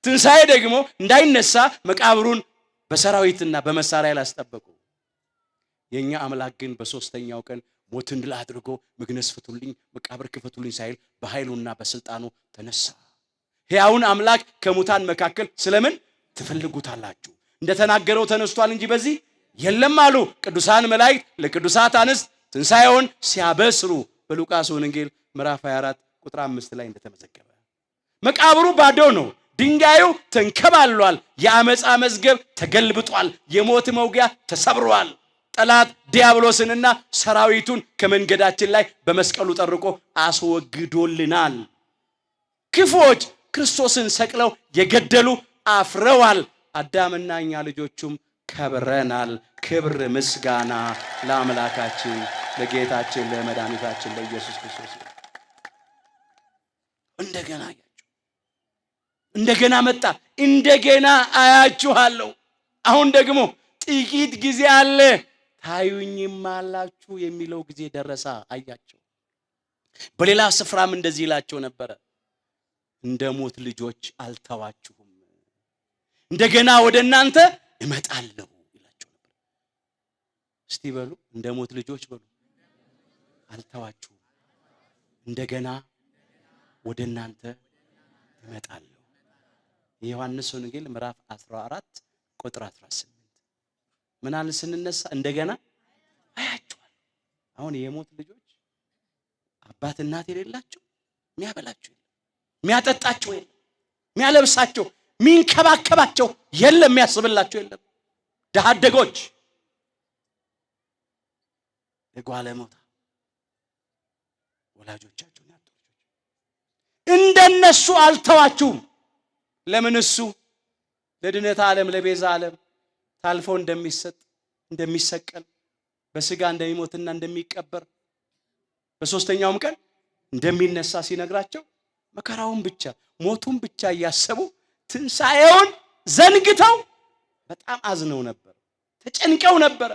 ትንሣኤ ደግሞ እንዳይነሳ መቃብሩን በሰራዊትና በመሳሪያ ያላስጠበቁ። የኛ አምላክ ግን በሶስተኛው ቀን ሞትን ድል አድርጎ መግነዝ ፍቱልኝ፣ መቃብር ክፈቱልኝ ሳይል በኃይሉና በስልጣኑ ተነሳ። ሕያውን አምላክ ከሙታን መካከል ስለምን ትፈልጉታላችሁ? እንደተናገረው ተነስቷል እንጂ በዚህ የለም አሉ ቅዱሳን መላእክት ለቅዱሳት አንስት ትንሣኤውን ሲያበስሩ በሉቃስ ወንጌል ምዕራፍ 24 ቁጥር 5 ላይ እንደተመዘገበ። መቃብሩ ባዶ ነው። ድንጋዩ ተንከባሏል። የአመፃ መዝገብ ተገልብጧል። የሞት መውጊያ ተሰብሯል። ጠላት ዲያብሎስንና ሰራዊቱን ከመንገዳችን ላይ በመስቀሉ ጠርቆ አስወግዶልናል። ክፉዎች ክርስቶስን ሰቅለው የገደሉ አፍረዋል። አዳምና እኛ ልጆቹም ከብረናል። ክብር ምስጋና ለአምላካችን ለጌታችን ለመድኃኒታችን ለኢየሱስ ክርስቶስ። እንደገና ያቸው እንደገና መጣ። እንደገና አያችኋለሁ። አሁን ደግሞ ጥቂት ጊዜ አለ ታዩኝም አላችሁ የሚለው ጊዜ ደረሰ። አያቸው። በሌላ ስፍራም እንደዚህ ይላቸው ነበረ፣ እንደ ሞት ልጆች አልተዋችሁም፣ እንደገና ወደ እናንተ እመጣለሁ ይላቸው ነበር። እስቲ በሉ እንደ ሞት ልጆች በሉ፣ አልተዋችሁም፣ እንደገና ወደ እናንተ እመጣለሁ። የዮሐንስ ወንጌል ምዕራፍ 14 ቁጥር 18 ምን አለ ስንነሳ እንደገና አያችኋል። አሁን የሞት ልጆች አባት እናት የሌላቸው የሚያበላቸው የለም፣ የሚያጠጣቸው የለም፣ የሚያለብሳቸው የሚንከባከባቸው የለም፣ የሚያስብላቸው የለም። ድሃ አደጎች ለጓለሞታ ወላጆቻቸውን ያጡ እንደነሱ አልተዋችሁም። ለምን? እሱ ለድነት ዓለም ለቤዛ ዓለም ታልፎ እንደሚሰጥ እንደሚሰቀል በስጋ እንደሚሞትና እንደሚቀበር በሶስተኛውም ቀን እንደሚነሳ ሲነግራቸው መከራውን ብቻ ሞቱን ብቻ እያሰቡ ትንሣኤውን ዘንግተው በጣም አዝነው ነበር፣ ተጨንቀው ነበር፣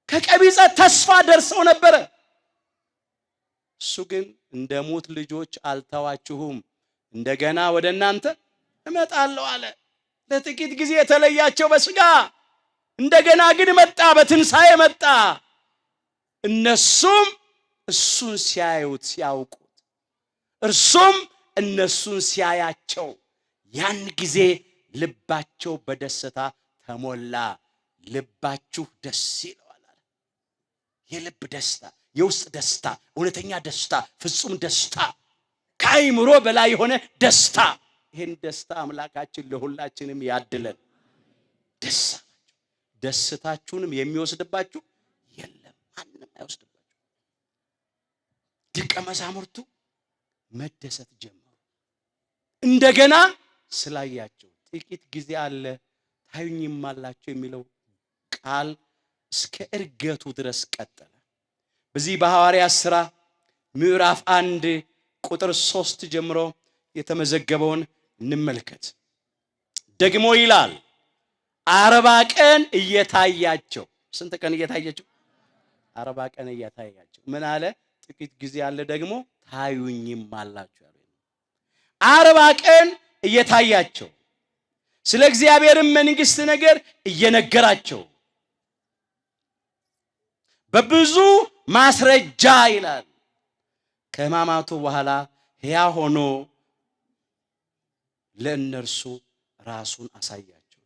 ከቀቢጸ ተስፋ ደርሰው ነበር። እሱ ግን እንደ ሞት ልጆች አልተዋችሁም፣ እንደገና ወደ እናንተ እመጣለሁ አለ። ለጥቂት ጊዜ የተለያቸው በስጋ እንደገና ግን መጣ፣ በትንሣኤ መጣ። እነሱም እሱን ሲያዩት ሲያውቁት፣ እርሱም እነሱን ሲያያቸው ያን ጊዜ ልባቸው በደስታ ተሞላ። ልባችሁ ደስ ይለዋል አለ። የልብ ደስታ፣ የውስጥ ደስታ፣ እውነተኛ ደስታ፣ ፍጹም ደስታ፣ ከአይምሮ በላይ የሆነ ደስታ። ይህን ደስታ አምላካችን ለሁላችንም ያድለን። ደስ ደስታችሁንም የሚወስድባችሁ የለም፣ ማንም አይወስድባችሁ። ደቀ መዛሙርቱ መደሰት ጀመሩ። እንደገና ስላያቸው ጥቂት ጊዜ አለ ታዩኝም አላቸው የሚለው ቃል እስከ ዕርገቱ ድረስ ቀጠለ። በዚህ በሐዋርያት ሥራ ምዕራፍ 1 ቁጥር 3 ጀምሮ የተመዘገበውን እንመልከት። ደግሞ ይላል 40 ቀን እየታያቸው። ስንት ቀን እየታያቸው? 40 ቀን እየታያቸው። ምን አለ? ጥቂት ጊዜ አለ ደግሞ ታዩኝም አላችሁ ያለው 40 ቀን እየታያቸው ስለ እግዚአብሔር መንግሥት ነገር እየነገራቸው በብዙ ማስረጃ ይላል ከሕማማቱ በኋላ ሕያው ሆኖ ለእነርሱ ራሱን አሳያቸው።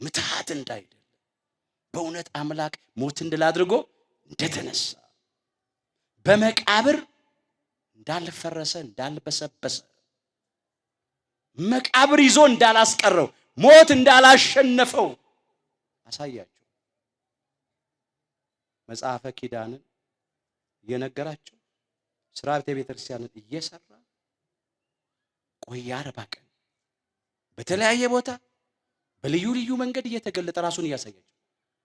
ምትሃት እንዳይደለ በእውነት አምላክ ሞትን ድል አድርጎ እንደተነሳ በመቃብር እንዳልፈረሰ እንዳልበሰበሰ መቃብር ይዞ እንዳላስቀረው ሞት እንዳላሸነፈው አሳያቸው። መጽሐፈ ኪዳንን እየነገራቸው ሥርዓተ ቤተክርስቲያንን እየሰራ ቆየ 40 ቀን በተለያየ ቦታ በልዩ ልዩ መንገድ እየተገለጠ ራሱን እያሳያቸው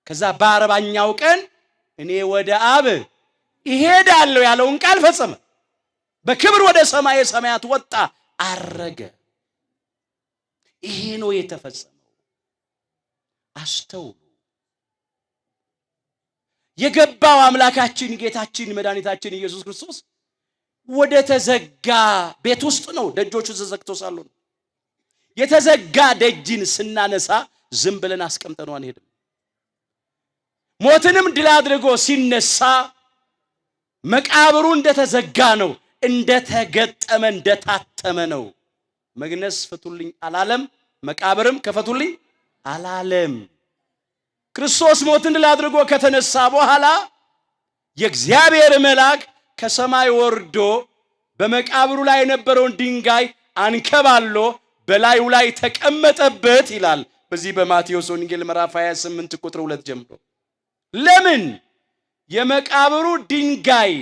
ከዛ በ40ኛው ቀን እኔ ወደ አብ እሄዳለሁ ያለውን ቃል ፈጸመ። በክብር ወደ ሰማየ ሰማያት ወጣ፣ አረገ። ይሄ ነው የተፈጸመው። አስተውሉ። የገባው አምላካችን ጌታችን መድኃኒታችን ኢየሱስ ክርስቶስ ወደ ተዘጋ ቤት ውስጥ ነው። ደጆቹ ተዘግተው ሳሉ ነው። የተዘጋ ደጅን ስናነሳ ዝም ብለን አስቀምጠነው አንሄድም። ሞትንም ድል አድርጎ ሲነሳ መቃብሩ እንደተዘጋ ነው፣ እንደተገጠመ እንደታተመ ነው። መግነዝ ፍቱልኝ አላለም፣ መቃብርም ከፈቱልኝ አላለም። ክርስቶስ ሞትን ድል አድርጎ ከተነሳ በኋላ የእግዚአብሔር መልአክ ከሰማይ ወርዶ በመቃብሩ ላይ የነበረውን ድንጋይ አንከባሎ በላዩ ላይ ተቀመጠበት ይላል። በዚህ በማቴዎስ ወንጌል ምዕራፍ 28 ቁጥር 2 ጀምሮ። ለምን? የመቃብሩ ድንጋይ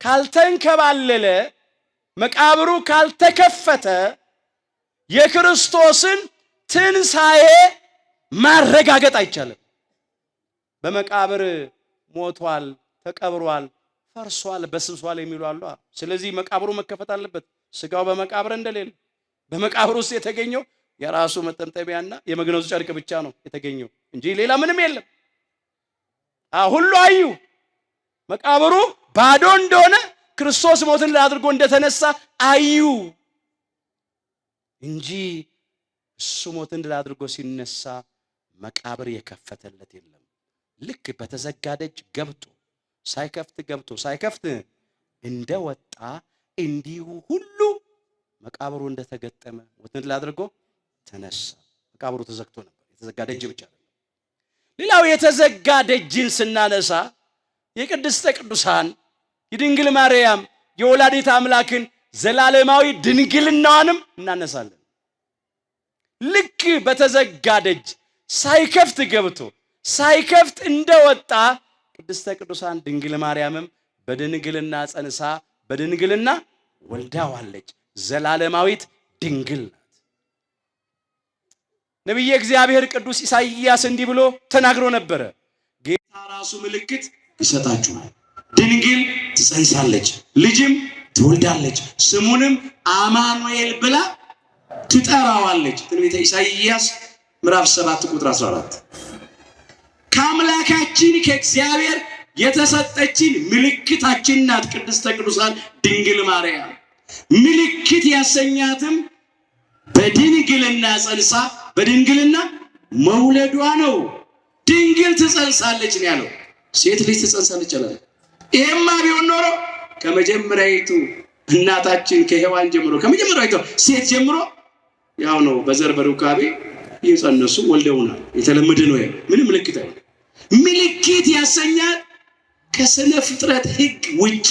ካልተንከባለለ፣ መቃብሩ ካልተከፈተ የክርስቶስን ትንሣኤ ማረጋገጥ አይቻልም። በመቃብር ሞቷል፣ ተቀብሯል፣ ፈርሷል፣ በስብሷል የሚሉ አሉ። ስለዚህ መቃብሩ መከፈት አለበት፣ ስጋው በመቃብር እንደሌለ። በመቃብር ውስጥ የተገኘው የራሱ መጠምጠሚያና የመግነዙ ጨርቅ ብቻ ነው የተገኘው እንጂ ሌላ ምንም የለም። ሁሉ አዩ። መቃብሩ ባዶ እንደሆነ ክርስቶስ ሞትን ድል አድርጎ እንደተነሳ አዩ እንጂ እሱ ሞትን ድል አድርጎ ሲነሳ መቃብር የከፈተለት የለም። ልክ በተዘጋ ደጅ ገብቶ ሳይከፍት እንደወጣ እንዲሁ ሁሉ መቃብሩ እንደተገጠመ ሞትን ድል አድርጎ ተነሳ። መቃብሩ ተዘግቶ ነበር፣ የተዘጋ ደጅ ብቻ ነው። ሌላው የተዘጋ ደጅን ስናነሳ የቅድስተ ቅዱሳን የድንግል ማርያም የወላዲተ አምላክን ዘላለማዊ ድንግልናዋንም እናነሳለን። ልክ በተዘጋ ደጅ ሳይከፍት ገብቶ ሳይከፍት እንደወጣ ቅድስተ ቅዱሳን ድንግል ማርያምም በድንግልና ጸንሳ በድንግልና ወልዳዋለች። ዘላለማዊት ድንግል ናት። ነቢየ እግዚአብሔር ቅዱስ ኢሳይያስ እንዲህ ብሎ ተናግሮ ነበረ። ጌታ ራሱ ምልክት ይሰጣችኋል፣ ድንግል ትጸንሳለች፣ ልጅም ትወልዳለች፣ ስሙንም አማኑኤል ብላ ትጠራዋለች። ትንቢተ ኢሳይያስ ምዕራፍ 7 ቁጥር 14። ከአምላካችን ከእግዚአብሔር የተሰጠችን ምልክታችን ናት ቅድስተ ቅዱሳን ድንግል ማርያም። ምልክት ያሰኛትም በድንግልና ጸንሳ በድንግልና መውለዷ ነው። ድንግል ትጸንሳለች ነው ያለው። ሴት ልጅ ትጸንሳለች አለ። ይሄማ ቢሆን ኖሮ ከመጀመሪያይቱ እናታችን ከሔዋን ጀምሮ ከመጀመሪያይቱ ሴት ጀምሮ ያው ነው። በዘር በሩካቤ እየጸነሱ ወልደውናል። የተለመደ ነው። ምንም ምልክት አይደለም። ምልክት ያሰኛት ከስነ ፍጥረት ሕግ ውጪ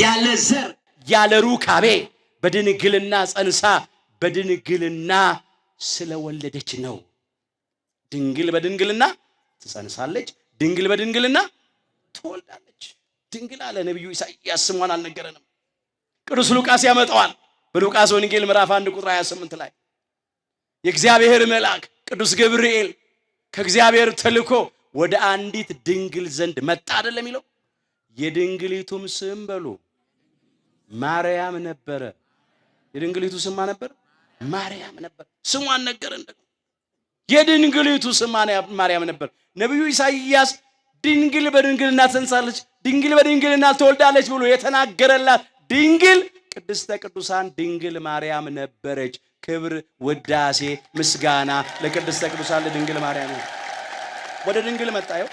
ያለ ዘር ያለ ሩካቤ በድንግልና ጸንሳ በድንግልና ስለወለደች ነው። ድንግል በድንግልና ትጸንሳለች፣ ድንግል በድንግልና ትወልዳለች። ድንግል አለ ነቢዩ ኢሳይያስ፣ ስሟን አልነገረንም። ቅዱስ ሉቃስ ያመጣዋል በሉቃስ ወንጌል ምዕራፍ 1 ቁጥር 28 ላይ የእግዚአብሔር መልአክ ቅዱስ ገብርኤል ከእግዚአብሔር ተልኮ ወደ አንዲት ድንግል ዘንድ መጣ አይደለም የሚለው። የድንግሊቱም ስም በሉ ማርያም ነበረ። የድንግሊቱ ስም ነበር ማርያም ነበር። ስሟን ነገረን ደግሞ። የድንግሊቱ ስም ማርያም ነበር። ነቢዩ ኢሳይያስ ድንግል በድንግልና ትጸንሳለች፣ ድንግል በድንግልና ትወልዳለች ብሎ የተናገረላት ድንግል ቅድስተ ቅዱሳን ድንግል ማርያም ነበረች። ክብር ውዳሴ ምስጋና ለቅድስተ ቅዱሳን ለድንግል ማርያም። ወደ ድንግል መጣየው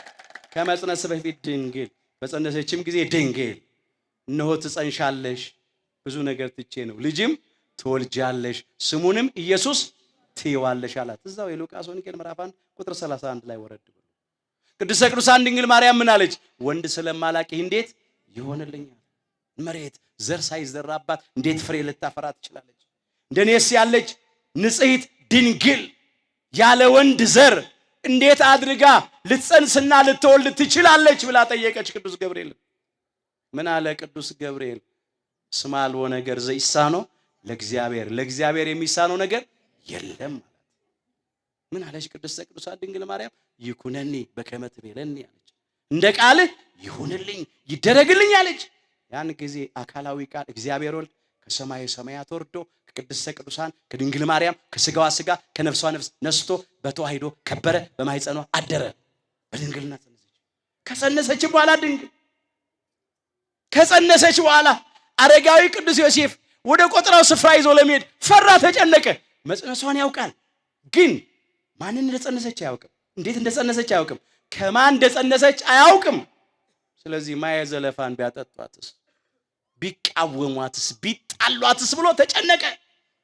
ከመጽነስ በፊት ድንግል፣ በጸነሰችም ጊዜ ድንግል፣ እነሆ ትጸንሻለሽ፣ ብዙ ነገር ትቼ ነው፣ ልጅም ትወልጃለሽ፣ ስሙንም ኢየሱስ ትይዋለሽ አላት። እዛው የሉቃስ ወንጌል ምዕራፍ 1 ቁጥር 31 ላይ ወረድ ብሎ ቅድስተ ቅዱሳን ድንግል ማርያም ምን አለች? ወንድ ስለማላቅ እንዴት ይሆንልኛል? መሬት ዘር ሳይዘራባት እንዴት ፍሬ ልታፈራ ትችላለች? እንደኔስ ያለች ንጽሕት ድንግል ያለ ወንድ ዘር እንዴት አድርጋ ልትጸንስና ልትወልድ ትችላለች ብላ ጠየቀች ቅዱስ ገብርኤል። ምን አለ ቅዱስ ገብርኤል? እስመ አልቦ ነገር ዘኢሳነው ለእግዚአብሔር፣ ለእግዚአብሔር የሚሳነው ነገር የለም ማለት። ምን አለች ቅድስተ ቅዱሳን ድንግል ማርያም? ይኩነኒ በከመ ትቤለኒ አለች። እንደ ቃልህ ይሁንልኝ ይደረግልኝ አለች። ያን ጊዜ አካላዊ ቃል እግዚአብሔር ወልድ ከሰማይ ሰማያት ወርዶ ከቅድስተ ቅዱሳን ከድንግል ማርያም ከስጋዋ ስጋ ከነፍሷ ነፍስ ነስቶ በተዋሂዶ ከበረ፣ በማኅፀኗ አደረ፣ በድንግልና ጸነሰች። ከጸነሰች በኋላ ድንግል ከጸነሰች በኋላ አረጋዊ ቅዱስ ዮሴፍ ወደ ቆጥራው ስፍራ ይዞ ለመሄድ ፈራ፣ ተጨነቀ። መጽነሷን ያውቃል፣ ግን ማንን እንደጸነሰች አያውቅም። እንዴት እንደጸነሰች አያውቅም። ከማን እንደጸነሰች አያውቅም። ስለዚህ ማየ ዘለፋን ቢያጠጧትስ፣ ቢቃወሟትስ፣ ቢጣሏትስ ብሎ ተጨነቀ።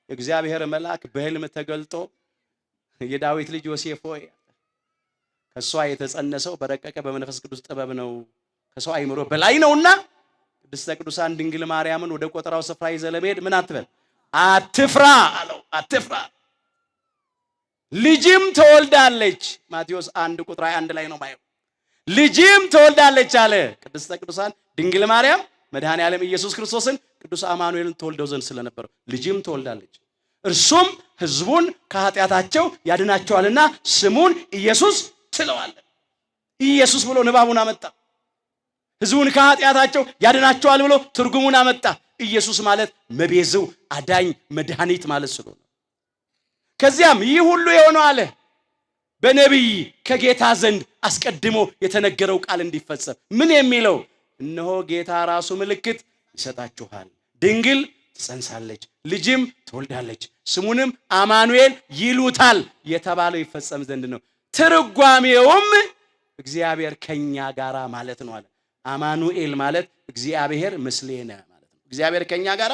የእግዚአብሔር መልአክ በሕልም ተገልጦ የዳዊት ልጅ ዮሴፍ ሆይ ከሷ የተጸነሰው በረቀቀ በመንፈስ ቅዱስ ጥበብ ነው፣ ከሰው አይምሮ በላይ ነውና ቅድስተ ቅዱሳን ድንግል ማርያምን ወደ ቆጠራው ስፍራ ይዘህ ለመሄድ ምን አትበል፣ አትፍራ አለው። አትፍራ ልጅም ትወልዳለች። ማቴዎስ 1 ቁጥር 21 ላይ ነው ማየው። ልጅም ትወልዳለች አለ። ቅድስተ ቅዱሳን ድንግል ማርያም መድኃኔ ዓለም ኢየሱስ ክርስቶስን ቅዱስ አማኑኤልን ትወልደው ዘንድ ስለነበረው ልጅም ትወልዳለች። እርሱም ሕዝቡን ከኃጢአታቸው ያድናቸዋልና ስሙን ኢየሱስ ትለዋለህ። ኢየሱስ ብሎ ንባቡን አመጣ። ሕዝቡን ከኃጢአታቸው ያድናቸዋል ብሎ ትርጉሙን አመጣ። ኢየሱስ ማለት መቤዝው፣ አዳኝ፣ መድኃኒት ማለት ስለሆነ ከዚያም ይህ ሁሉ የሆነው አለ በነቢይ ከጌታ ዘንድ አስቀድሞ የተነገረው ቃል እንዲፈጸም። ምን የሚለው? እነሆ ጌታ ራሱ ምልክት ይሰጣችኋል፣ ድንግል ትጸንሳለች፣ ልጅም ትወልዳለች፣ ስሙንም አማኑኤል ይሉታል የተባለው ይፈጸም ዘንድ ነው። ትርጓሜውም እግዚአብሔር ከኛ ጋራ ማለት ነው አለ። አማኑኤል ማለት እግዚአብሔር ምስሌነ ማለት ነው። እግዚአብሔር ከኛ ጋራ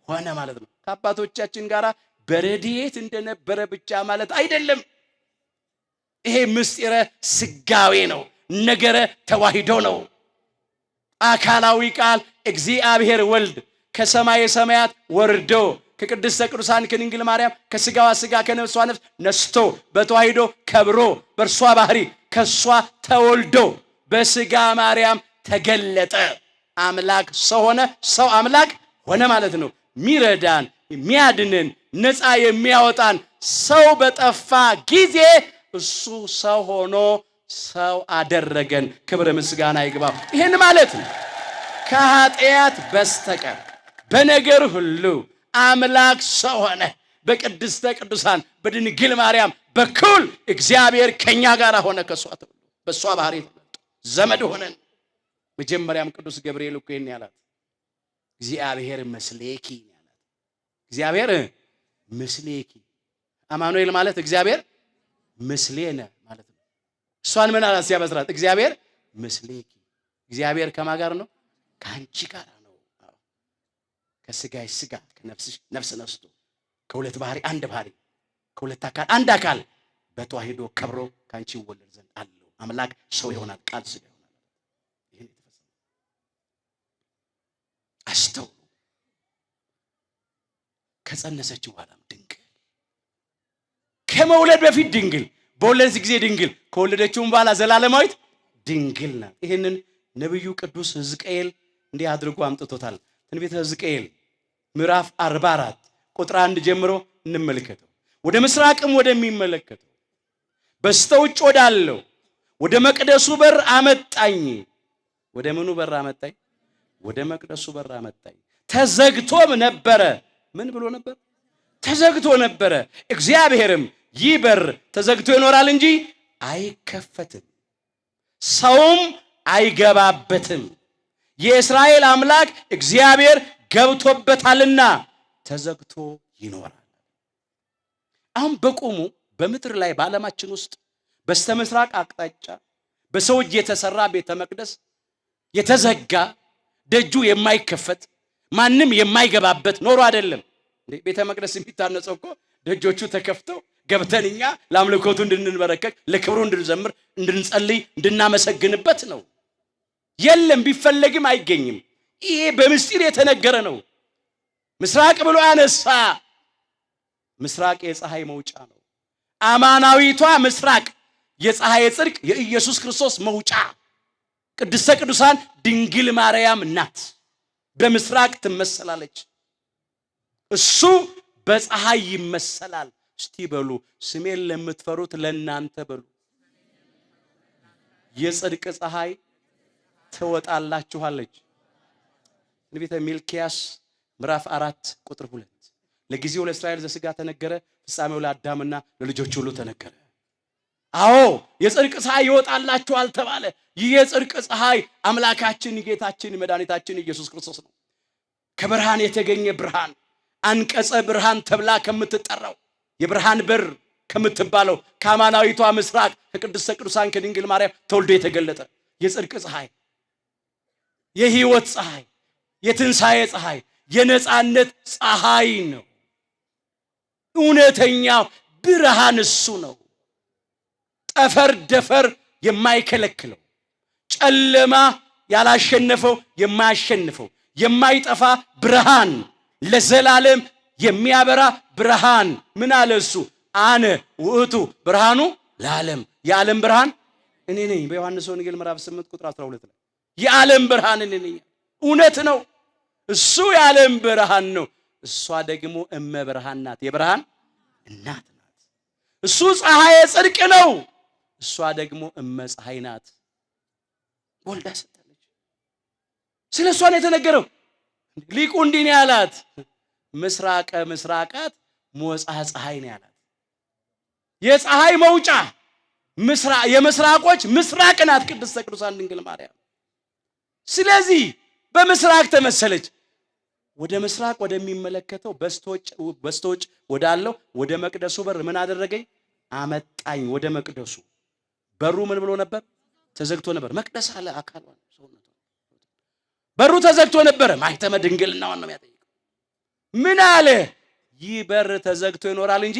ሆነ ማለት ነው። ከአባቶቻችን ጋራ በረድኤት እንደነበረ ብቻ ማለት አይደለም። ይሄ ምስጢረ ስጋዌ ነው። ነገረ ተዋሂዶ ነው። አካላዊ ቃል እግዚአብሔር ወልድ ከሰማየ ሰማያት ወርዶ ከቅድስተ ቅዱሳን ከድንግል ማርያም ከስጋዋ ስጋ ከነፍሷ ነፍስ ነስቶ በተዋሂዶ ከብሮ በእርሷ ባህሪ ከሷ ተወልዶ በስጋ ማርያም ተገለጠ። አምላክ ሰው ሆነ፣ ሰው አምላክ ሆነ ማለት ነው። ሚረዳን፣ የሚያድንን፣ ነፃ የሚያወጣን ሰው በጠፋ ጊዜ እሱ ሰው ሆኖ ሰው አደረገን። ክብር ምስጋና ይግባው። ይህን ማለት ነው ከኃጢአት በስተቀር በነገር ሁሉ አምላክ ሰው ሆነ። በቅድስተ ቅዱሳን በድንግል ማርያም በኩል እግዚአብሔር ከኛ ጋር ሆነ። ከሷ ተወልዶ በሷ ባህሪ ተመልጦ ዘመድ ሆነን። መጀመሪያም ቅዱስ ገብርኤል እኮ ይሄን ያላት እግዚአብሔር መስሌኪ ያላት። እግዚአብሔር መስሌኪ አማኑኤል ማለት እግዚአብሔር ምስሌነ ማለት ነው። እሷን ምን አላት ሲያበስራት? እግዚአብሔር ምስሌኪ። እግዚአብሔር ከማን ጋር ነው? ከአንቺ ጋር ነው። ከስጋሽ ስጋ ከነፍስሽ ነፍስ ነስቶ ከሁለት ባህሪ አንድ ባህሪ ከሁለት አካል አንድ አካል በተዋሂዶ ከብሮ ከአንቺ ይወለድ ዘንድ አለው። አምላክ ሰው ይሆናል፣ ቃል ስጋ ይሆናል። ይሄን የተፈጸመ አስተውሉ። ከጸነሰች በኋላም ድንግል፣ ከመውለድ በፊት ድንግል፣ በወለደች ጊዜ ድንግል፣ ከወለደችውም በኋላ ዘላለማዊት ድንግል ናት። ይሄንን ነብዩ ቅዱስ ሕዝቅኤል እንዲህ አድርጎ አምጥቶታል። ትንቢተ ሕዝቅኤል ምዕራፍ 44 ቁጥር 1 ጀምሮ እንመልከተው። ወደ ምስራቅም ወደሚመለከተው በስተውጭ ወዳለው ወደ መቅደሱ በር አመጣኝ። ወደ ምኑ በር አመጣኝ? ወደ መቅደሱ በር አመጣኝ። ተዘግቶም ነበረ። ምን ብሎ ነበር? ተዘግቶ ነበረ። እግዚአብሔርም ይህ በር ተዘግቶ ይኖራል እንጂ አይከፈትም፣ ሰውም አይገባበትም፣ የእስራኤል አምላክ እግዚአብሔር ገብቶበታልና ተዘግቶ ይኖራል። አሁን በቆሙ በምድር ላይ በዓለማችን ውስጥ በስተምስራቅ አቅጣጫ በሰው እጅ የተሰራ ቤተ መቅደስ የተዘጋ ደጁ የማይከፈት ማንም የማይገባበት ኖሮ አይደለም። ቤተ መቅደስ የሚታነጸው እኮ ደጆቹ ተከፍተው ገብተን እኛ ለአምልኮቱ እንድንበረከክ ለክብሩ እንድንዘምር እንድንጸልይ እንድናመሰግንበት ነው። የለም ቢፈለግም አይገኝም። ይሄ በምስጢር የተነገረ ነው። ምስራቅ ብሎ ያነሳ ምስራቅ የፀሐይ መውጫ ነው። አማናዊቷ ምስራቅ የፀሐይ ጽድቅ የኢየሱስ ክርስቶስ መውጫ ቅድስተ ቅዱሳን ድንግል ማርያም ናት። በምስራቅ ትመሰላለች። እሱ በፀሐይ ይመሰላል። እስቲ በሉ ስሜን ለምትፈሩት ለእናንተ በሉ የጽድቅ ፀሐይ ትወጣላችኋለች። ትንቢተ ሚልክያስ ምዕራፍ 4 ቁጥር 2 ለጊዜው ለእስራኤል ዘሥጋ ተነገረ፣ ፍጻሜው ለአዳምና ለልጆች ሁሉ ተነገረ። አዎ የጽድቅ ፀሐይ ይወጣላችኋል ተባለ። ይህ የጽድቅ ፀሐይ አምላካችን ጌታችን መድኃኒታችን ኢየሱስ ክርስቶስ ነው። ከብርሃን የተገኘ ብርሃን አንቀጸ ብርሃን ተብላ ከምትጠራው የብርሃን በር ከምትባለው ከአማናዊቷ ምስራቅ ከቅድስተ ቅዱሳን ከድንግል ማርያም ተወልዶ የተገለጠ የጽድቅ ፀሐይ፣ የሕይወት ፀሐይ፣ የትንሣኤ ፀሐይ፣ የነፃነት ፀሐይ ነው። እውነተኛው ብርሃን እሱ ነው። ጠፈር ደፈር የማይከለክለው ጨለማ ያላሸነፈው የማያሸንፈው የማይጠፋ ብርሃን ለዘላለም የሚያበራ ብርሃን። ምን አለ እሱ? አነ ውእቱ ብርሃኑ ለዓለም፣ የዓለም ብርሃን እኔ ነኝ። በዮሐንስ ወንጌል ምዕራፍ 8 ቁጥር 12 ላይ የዓለም ብርሃን እኔ ነኝ። እውነት ነው። እሱ የዓለም ብርሃን ነው። እሷ ደግሞ እመ ብርሃን ናት፣ የብርሃን እናት ናት። እሱ ፀሐይ ጽድቅ ነው። እሷ ደግሞ እመ ፀሐይ ናት። ወልዳ ሰጥታለች። ስለ እሷ ነው የተነገረው። ሊቁ እንዲህ ነው ያላት፣ ምስራቀ ምስራቃት ሞፃ ፀሐይ ነው ያላት። የፀሐይ መውጫ የምስራቆች ምስራቅ ናት ቅድስተ ቅዱሳን ድንግል ማርያም። ስለዚህ በምስራቅ ተመሰለች። ወደ ምስራቅ ወደሚመለከተው በስተውጭ ወዳለው ወደ መቅደሱ በር ምን አደረገኝ? አመጣኝ ወደ መቅደሱ። በሩ ምን ብሎ ነበር? ተዘግቶ ነበር። መቅደስ አለ አካል ሰውነቱ። በሩ ተዘግቶ ነበር። ማኅተመ ድንግልናውን ነው የሚያጠይቀው። ምን አለ? ይህ በር ተዘግቶ ይኖራል እንጂ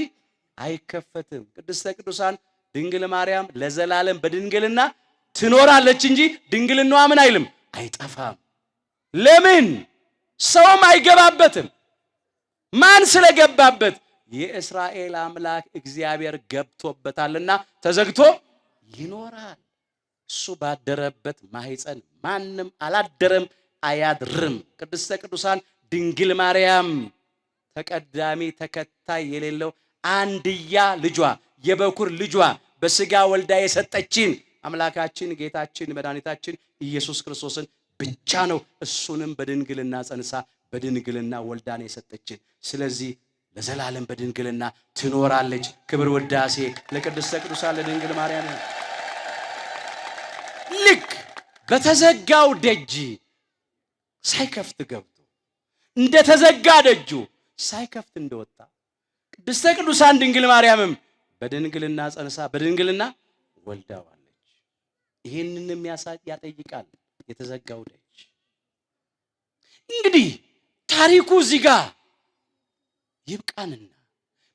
አይከፈትም። ቅድስተ ቅዱሳን ድንግል ማርያም ለዘላለም በድንግልና ትኖራለች እንጂ ድንግልናዋ ምን አይልም? አይጠፋም። ለምን? ሰውም አይገባበትም። ማን ስለገባበት? የእስራኤል አምላክ እግዚአብሔር ገብቶበታልና ተዘግቶ ይኖራል። እሱ ባደረበት ማህፀን ማንም አላደረም አያድርም። ቅድስተ ቅዱሳን ድንግል ማርያም ተቀዳሚ ተከታይ የሌለው አንድያ ልጇ የበኩር ልጇ በስጋ ወልዳ የሰጠችን አምላካችን ጌታችን መድኃኒታችን ኢየሱስ ክርስቶስን ብቻ ነው። እሱንም በድንግልና ጸንሳ በድንግልና ወልዳን የሰጠችን። ስለዚህ ለዘላለም በድንግልና ትኖራለች። ክብር ውዳሴ ለቅድስተ ቅዱሳን ለድንግል ማርያም። ልክ በተዘጋው ደጅ ሳይከፍት ገብቶ እንደተዘጋ ደጁ ሳይከፍት እንደወጣ ቅድስተ ቅዱሳን ድንግል ማርያምም በድንግልና ጸንሳ በድንግልና ወልዳዋለች። ይሄንንም ያጠይቃል የተዘጋው ደጅ። እንግዲህ ታሪኩ እዚህ ጋር ይብቃንና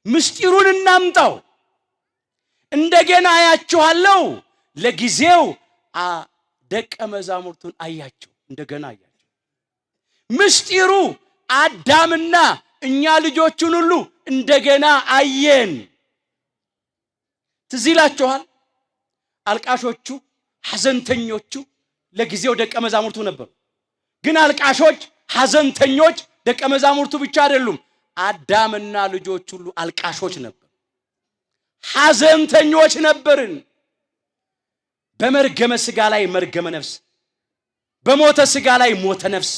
ምስጢሩን እናምጣው። እንደገና አያችኋለሁ። ለጊዜው ደቀ መዛሙርቱን አያቸው፣ እንደገና አያቸው። ምስጢሩ አዳምና እኛ ልጆቹን ሁሉ እንደገና አየን። ትዝ ይላችኋል። አልቃሾቹ ሐዘንተኞቹ ለጊዜው ደቀ መዛሙርቱ ነበሩ። ግን አልቃሾች ሐዘንተኞች ደቀ መዛሙርቱ ብቻ አይደሉም። አዳምና ልጆች ሁሉ አልቃሾች ነበሩ፣ ሐዘንተኞች ነበርን። በመርገመ ሥጋ ላይ መርገመ ነፍስ፣ በሞተ ሥጋ ላይ ሞተ ነፍስ፣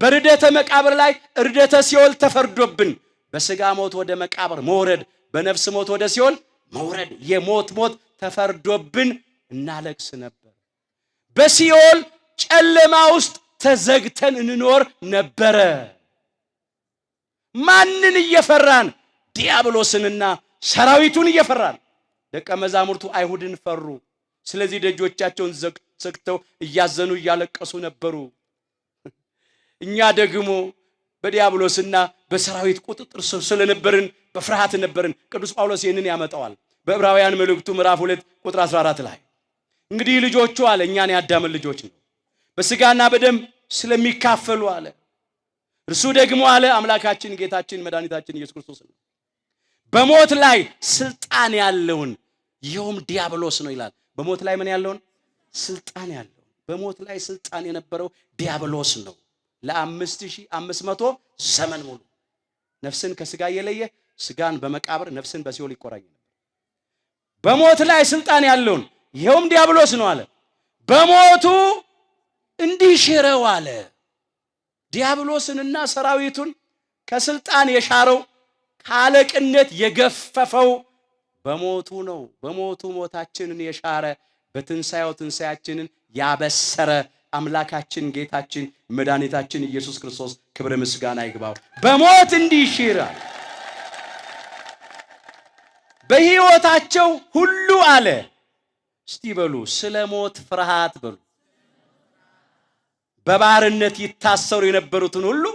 በርደተ መቃብር ላይ እርደተ ሲኦል ተፈርዶብን በሥጋ ሞት ወደ መቃብር መውረድ፣ በነፍስ ሞት ወደ ሲኦል መውረድ፣ የሞት ሞት ተፈርዶብን እናለቅስ ነበር። በሲኦል ጨለማ ውስጥ ተዘግተን እንኖር ነበረ። ማንን እየፈራን? ዲያብሎስንና ሰራዊቱን እየፈራን። ደቀ መዛሙርቱ አይሁድን ፈሩ። ስለዚህ ደጆቻቸውን ዘግተው እያዘኑ እያለቀሱ ነበሩ። እኛ ደግሞ በዲያብሎስና በሰራዊት ቁጥጥር ስር ስለነበርን በፍርሃት ነበርን። ቅዱስ ጳውሎስ ይህንን ያመጣዋል በዕብራውያን መልእክቱ ምዕራፍ 2 ቁጥር 14 ላይ እንግዲህ ልጆቹ አለ፣ እኛን ያዳምን ልጆች ነው፣ በስጋና በደም ስለሚካፈሉ አለ። እርሱ ደግሞ አለ አምላካችን ጌታችን መድኃኒታችን ኢየሱስ ክርስቶስ ነው፣ በሞት ላይ ስልጣን ያለውን ይኸውም ዲያብሎስ ነው ይላል። በሞት ላይ ምን ያለውን? ስልጣን ያለው። በሞት ላይ ስልጣን የነበረው ዲያብሎስ ነው። ለ5500 ዘመን ሙሉ ነፍስን ከስጋ እየለየ ስጋን በመቃብር ነፍስን በሲኦል ይቆራኝ ነበር። በሞት ላይ ስልጣን ያለውን ይኸውም ዲያብሎስ ነው አለ። በሞቱ እንዲሽረው አለ። ዲያብሎስንና ሰራዊቱን ከስልጣን የሻረው ከአለቅነት የገፈፈው በሞቱ ነው። በሞቱ ሞታችንን የሻረ በትንሣኤው ትንሣኤያችንን ያበሰረ አምላካችን ጌታችን መድኃኒታችን ኢየሱስ ክርስቶስ ክብር ምስጋና ይግባው። በሞት እንዲሽር በሕይወታቸው ሁሉ አለ። እስቲ በሉ ስለ ሞት ፍርሃት በሉ። በባርነት ይታሰሩ የነበሩትን ሁሉ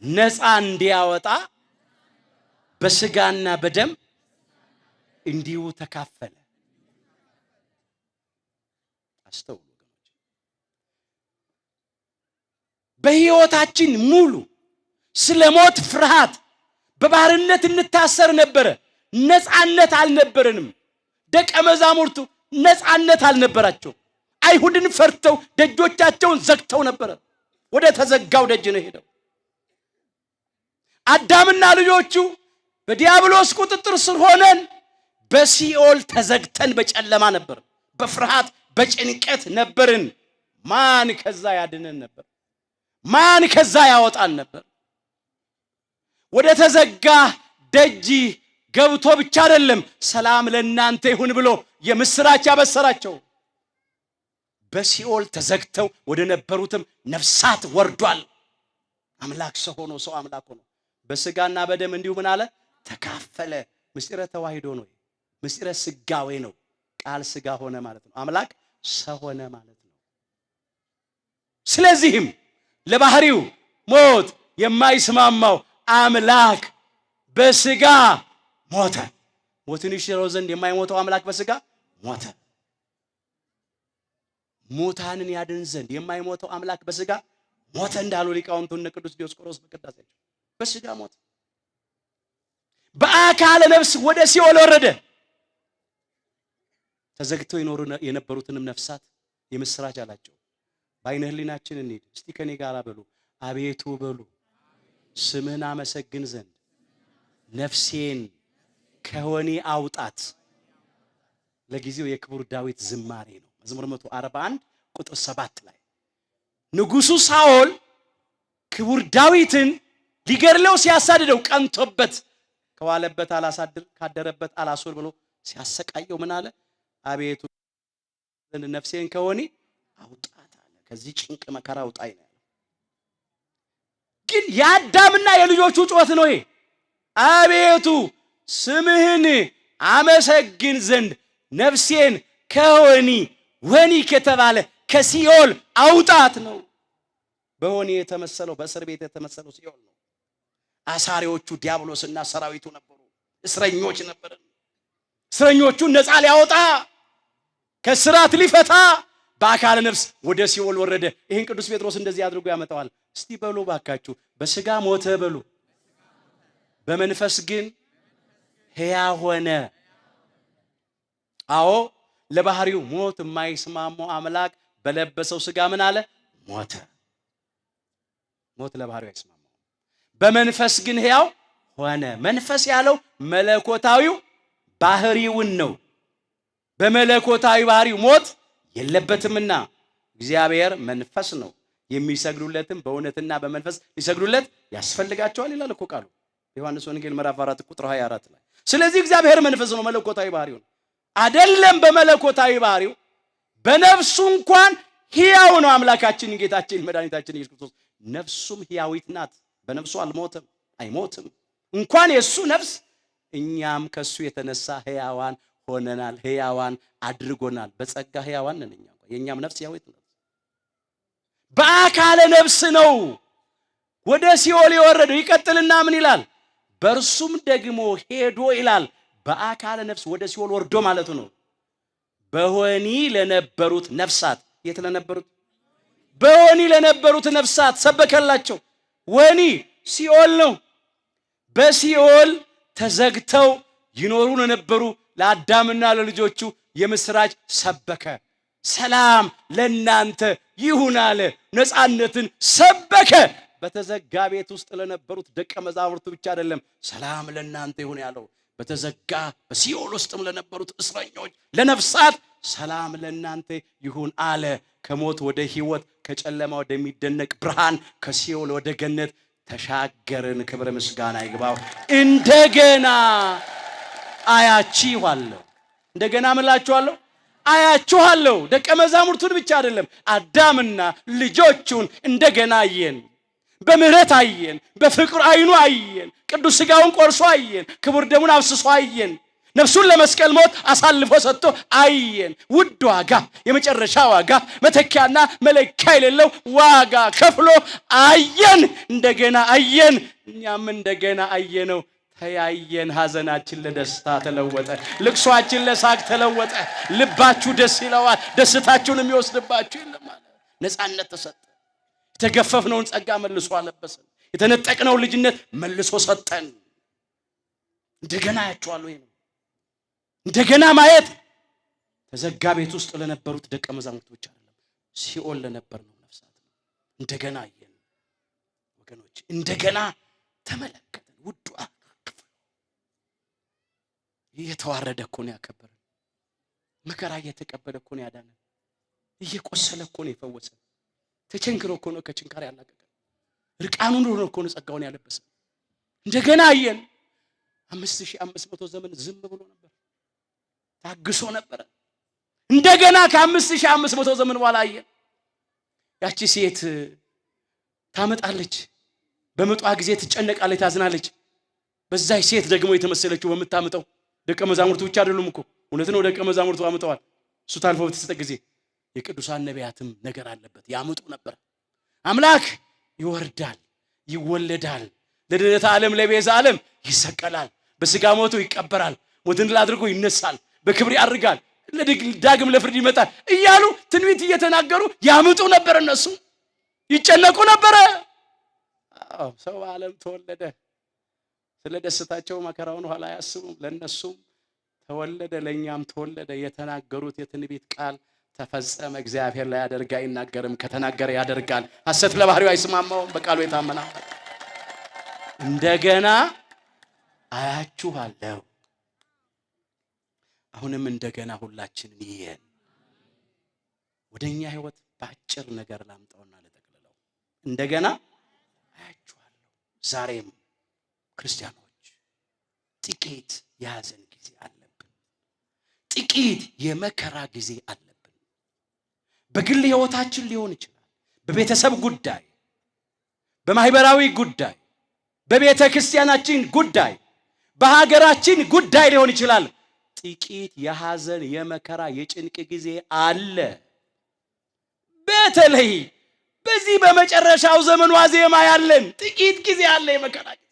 ነፃ እንዲያወጣ በስጋና በደም እንዲሁ ተካፈለ። አስተውሉ ወገኖች፣ በሕይወታችን ሙሉ ስለ ሞት ፍርሃት በባርነት እንታሰር ነበረ። ነፃነት አልነበረንም። ደቀ መዛሙርቱ ነፃነት አልነበራቸው። አይሁድን ፈርተው ደጆቻቸውን ዘግተው ነበረ። ወደ ተዘጋው ደጅ ነው ሄደው። አዳምና ልጆቹ በዲያብሎስ ቁጥጥር ስር ሆነን በሲኦል ተዘግተን በጨለማ ነበር፣ በፍርሃት በጭንቀት ነበርን። ማን ከዛ ያድነን ነበር? ማን ከዛ ያወጣን ነበር? ወደ ተዘጋ ደጅ ገብቶ ብቻ አይደለም ሰላም ለእናንተ ይሁን ብሎ የምስራች ያበሰራቸው። በሲኦል ተዘግተው ወደ ነበሩትም ነፍሳት ወርዷል። አምላክ ሰው ሆኖ ሰው አምላክ ሆኖ በስጋና በደም እንዲሁ ምን አለ ተካፈለ። ምስጢረ ተዋሂዶ ነው። ምስጢረ ስጋዌ ነው። ቃል ስጋ ሆነ ማለት ነው። አምላክ ሰው ሆነ ማለት ነው። ስለዚህም ለባህሪው ሞት የማይስማማው አምላክ በስጋ ሞተ። ሞትን ይሽረው ዘንድ የማይሞተው አምላክ በስጋ ሞተ። ሙታንን ያድን ዘንድ የማይሞተው አምላክ በስጋ ሞተ እንዳሉ ሊቃውንቱ እነ ቅዱስ ዲዮስቆሮስ በቅዳሴያቸው በስጋ ሞተ። በአካለ ነፍስ ወደ ሲኦል ወረደ። ተዘግተው ይኖሩ የነበሩትንም ነፍሳት የምስራች አላቸው። በዓይነ ሕሊናችን እንሂድ እስቲ ከኔ ጋር በሉ አቤቱ በሉ ስምህን አመሰግን ዘንድ ነፍሴን ከወህኒ አውጣት። ለጊዜው የክቡር ዳዊት ዝማሬ ነው። መዝሙር 141 ቁጥር 7 ላይ ንጉሡ ሳኦል ክቡር ዳዊትን ሊገድለው ሲያሳድደው ቀንቶበት ከዋለበት አላሳድር ካደረበት አላሶር ብሎ ሲያሰቃየው ምን አለ? አቤቱ ነፍሴን ከወህኒ አውጣት አለ። ከዚህ ጭንቅ መከራ አውጣኝ ነው። ግን የአዳምና የልጆቹ ጩኸት ነው ይሄ። አቤቱ ስምህን አመሰግን ዘንድ ነፍሴን ከወህኒ ወህኒ ከተባለ ከሲኦል አውጣት ነው። በወህኒ የተመሰለው በእስር ቤት የተመሰለው ሲኦል ነው። አሳሪዎቹ ዲያብሎስና ሰራዊቱ ነበሩ። እስረኞች ነበርን። እስረኞቹን ነፃ ሊያወጣ ከስራት ሊፈታ በአካለ ነፍስ ወደ ሲኦል ወረደ። ይህን ቅዱስ ጴጥሮስ እንደዚህ አድርጎ ያመጣዋል። እስቲ በሉ ባካችሁ በስጋ ሞተ በሉ፣ በመንፈስ ግን ሕያው ሆነ። አዎ ለባህሪው ሞት የማይስማማው አምላክ በለበሰው ስጋ ምን አለ? ሞተ። ሞት ለባህሪው አይስማማው። በመንፈስ ግን ሕያው ሆነ። መንፈስ ያለው መለኮታዊው ባህሪውን ነው። በመለኮታዊ ባህሪው ሞት የለበትምና እግዚአብሔር መንፈስ ነው፣ የሚሰግዱለትም በእውነትና በመንፈስ ሊሰግዱለት ያስፈልጋቸዋል ይላል እኮ ቃሉ ዮሐንስ ወንጌል ምዕራፍ 4 ቁጥር 24 ላይ። ስለዚህ እግዚአብሔር መንፈስ ነው፣ መለኮታዊ ባህሪው ነው። አይደለም በመለኮታዊ ባህሪው በነፍሱ እንኳን ሕያው ነው። አምላካችን ጌታችን መድኃኒታችን ኢየሱስ ክርስቶስ ነፍሱም ሕያዊት ናት። በነፍሱ አልሞተም፣ አይሞትም። እንኳን የሱ ነፍስ እኛም ከሱ የተነሳ ሕያዋን ሆነናል፣ ሕያዋን አድርጎናል። በጸጋ ሕያዋን ነን እኛ። የኛም ነፍስ ሕያዊት ናት። በአካለ ነፍስ ነው ወደ ሲኦል የወረደው። ይቀጥልና ምን ይላል? በእርሱም ደግሞ ሄዶ ይላል በአካለ ነፍስ ወደ ሲኦል ወርዶ ማለቱ ነው። በወህኒ ለነበሩት ነፍሳት፣ የት ለነበሩት? በወህኒ ለነበሩት ነፍሳት ሰበከላቸው። ወህኒ ሲኦል ነው። በሲኦል ተዘግተው ይኖሩ ለነበሩ ለአዳምና ለልጆቹ የምስራች ሰበከ። ሰላም ለእናንተ ይሁን አለ። ነፃነትን ሰበከ። በተዘጋ ቤት ውስጥ ለነበሩት ደቀ መዛሙርቱ ብቻ አይደለም ሰላም ለእናንተ ይሁን ያለው፣ በተዘጋ በሲኦል ውስጥም ለነበሩት እስረኞች ለነፍሳት ሰላም ለእናንተ ይሁን አለ። ከሞት ወደ ሕይወት፣ ከጨለማ ወደሚደነቅ ብርሃን፣ ከሲኦል ወደ ገነት ተሻገርን። ክብር ምስጋና ይግባው። እንደገና አያችኋለሁ። እንደገና ምላችኋለሁ፣ አያችኋለሁ። ደቀ መዛሙርቱን ብቻ አይደለም አዳምና ልጆቹን እንደገና አየን። በምህረት አየን። በፍቅር አይኑ አየን። ቅዱስ ሥጋውን ቆርሶ አየን። ክቡር ደሙን አፍስሶ አየን። ነፍሱን ለመስቀል ሞት አሳልፎ ሰጥቶ አየን። ውድ ዋጋ፣ የመጨረሻ ዋጋ፣ መተኪያና መለኪያ የሌለው ዋጋ ከፍሎ አየን። እንደገና አየን። እኛም እንደገና አየነው። ተያየን። ሐዘናችን ለደስታ ተለወጠ። ልቅሷችን ለሳቅ ተለወጠ። ልባችሁ ደስ ይለዋል፣ ደስታችሁን የሚወስድባችሁ የለም አለ። ነፃነት ተሰጠ። የተገፈፍነውን ጸጋ መልሶ አለበሰን። የተነጠቅነውን ልጅነት መልሶ ሰጠን። እንደገና ያችኋለሁ። ይሄ ነው እንደገና ማየት። ተዘጋ ቤት ውስጥ ለነበሩት ደቀ መዛሙርቶች አይደለም፣ ሲኦል ለነበርነው ነፍሳት ነው። እንደገና አየን ወገኖች፣ እንደገና ተመለከተን። ውዱ እየተዋረደ እኮ ነው ያከበረን። መከራ እየተቀበለ እኮ ነው ያዳነን። እየቆሰለ እኮ ነው የፈወሰን። ተቸንክሮ እኮ ነው ከችንካር ያላቀቀን። ርቃኑን ሆኖ እኮ ነው ጸጋውን ያለበሰን። እንደገና አየን። 5500 ዘመን ዝም ብሎ ነበር፣ ታግሶ ነበር። እንደገና ከ5500 ዘመን በኋላ አየ። ያቺ ሴት ታመጣለች፣ በምጧ ጊዜ ትጨነቃለች፣ ታዝናለች። በዛች ሴት ደግሞ የተመሰለችው በምታመጣው ደቀ መዛሙርቱ ብቻ አይደሉም እኮ፣ እውነት ነው ደቀ መዛሙርቱ አመጣዋል። እሱ ታልፎ በተሰጠ ጊዜ የቅዱሳን ነቢያትም ነገር አለበት፣ ያመጡ ነበር። አምላክ ይወርዳል፣ ይወለዳል፣ ለድኅነተ ዓለም ለቤዛ ዓለም ይሰቀላል፣ በስጋ ሞቱ ይቀበራል፣ ሞትን ድል አድርጎ ይነሳል፣ በክብር ያርጋል፣ ዳግም ለፍርድ ይመጣል እያሉ ትንቢት እየተናገሩ ያመጡ ነበር። እነሱ ይጨነቁ ነበር። ሰው ዓለም ተወለደ፣ ስለ ደስታቸው መከራውን ኋላ አያስቡም። ለነሱም ተወለደ፣ ለኛም ተወለደ። የተናገሩት የትንቢት ቃል ተፈጸመ። እግዚአብሔር ላይ ያደርጋ አይናገርም፣ ከተናገረ ያደርጋል። ሐሰት ለባህሪው አይስማማውም፣ በቃሉ የታመነ እንደገና አያችኋለሁ። አሁንም እንደገና ሁላችንን ይየን። ወደኛ ህይወት ባጭር ነገር ላምጣውና ለጠቅልለው እንደገና አያችኋለሁ። ዛሬም ክርስቲያኖች ጥቂት የሐዘን ጊዜ አለብን፣ ጥቂት የመከራ ጊዜ አለብን። በግል ህይወታችን ሊሆን ይችላል፣ በቤተሰብ ጉዳይ፣ በማህበራዊ ጉዳይ፣ በቤተ ክርስቲያናችን ጉዳይ፣ በሀገራችን ጉዳይ ሊሆን ይችላል። ጥቂት የሐዘን የመከራ የጭንቅ ጊዜ አለ። በተለይ በዚህ በመጨረሻው ዘመን ዋዜማ ያለን ጥቂት ጊዜ አለ፣ የመከራ ጊዜ።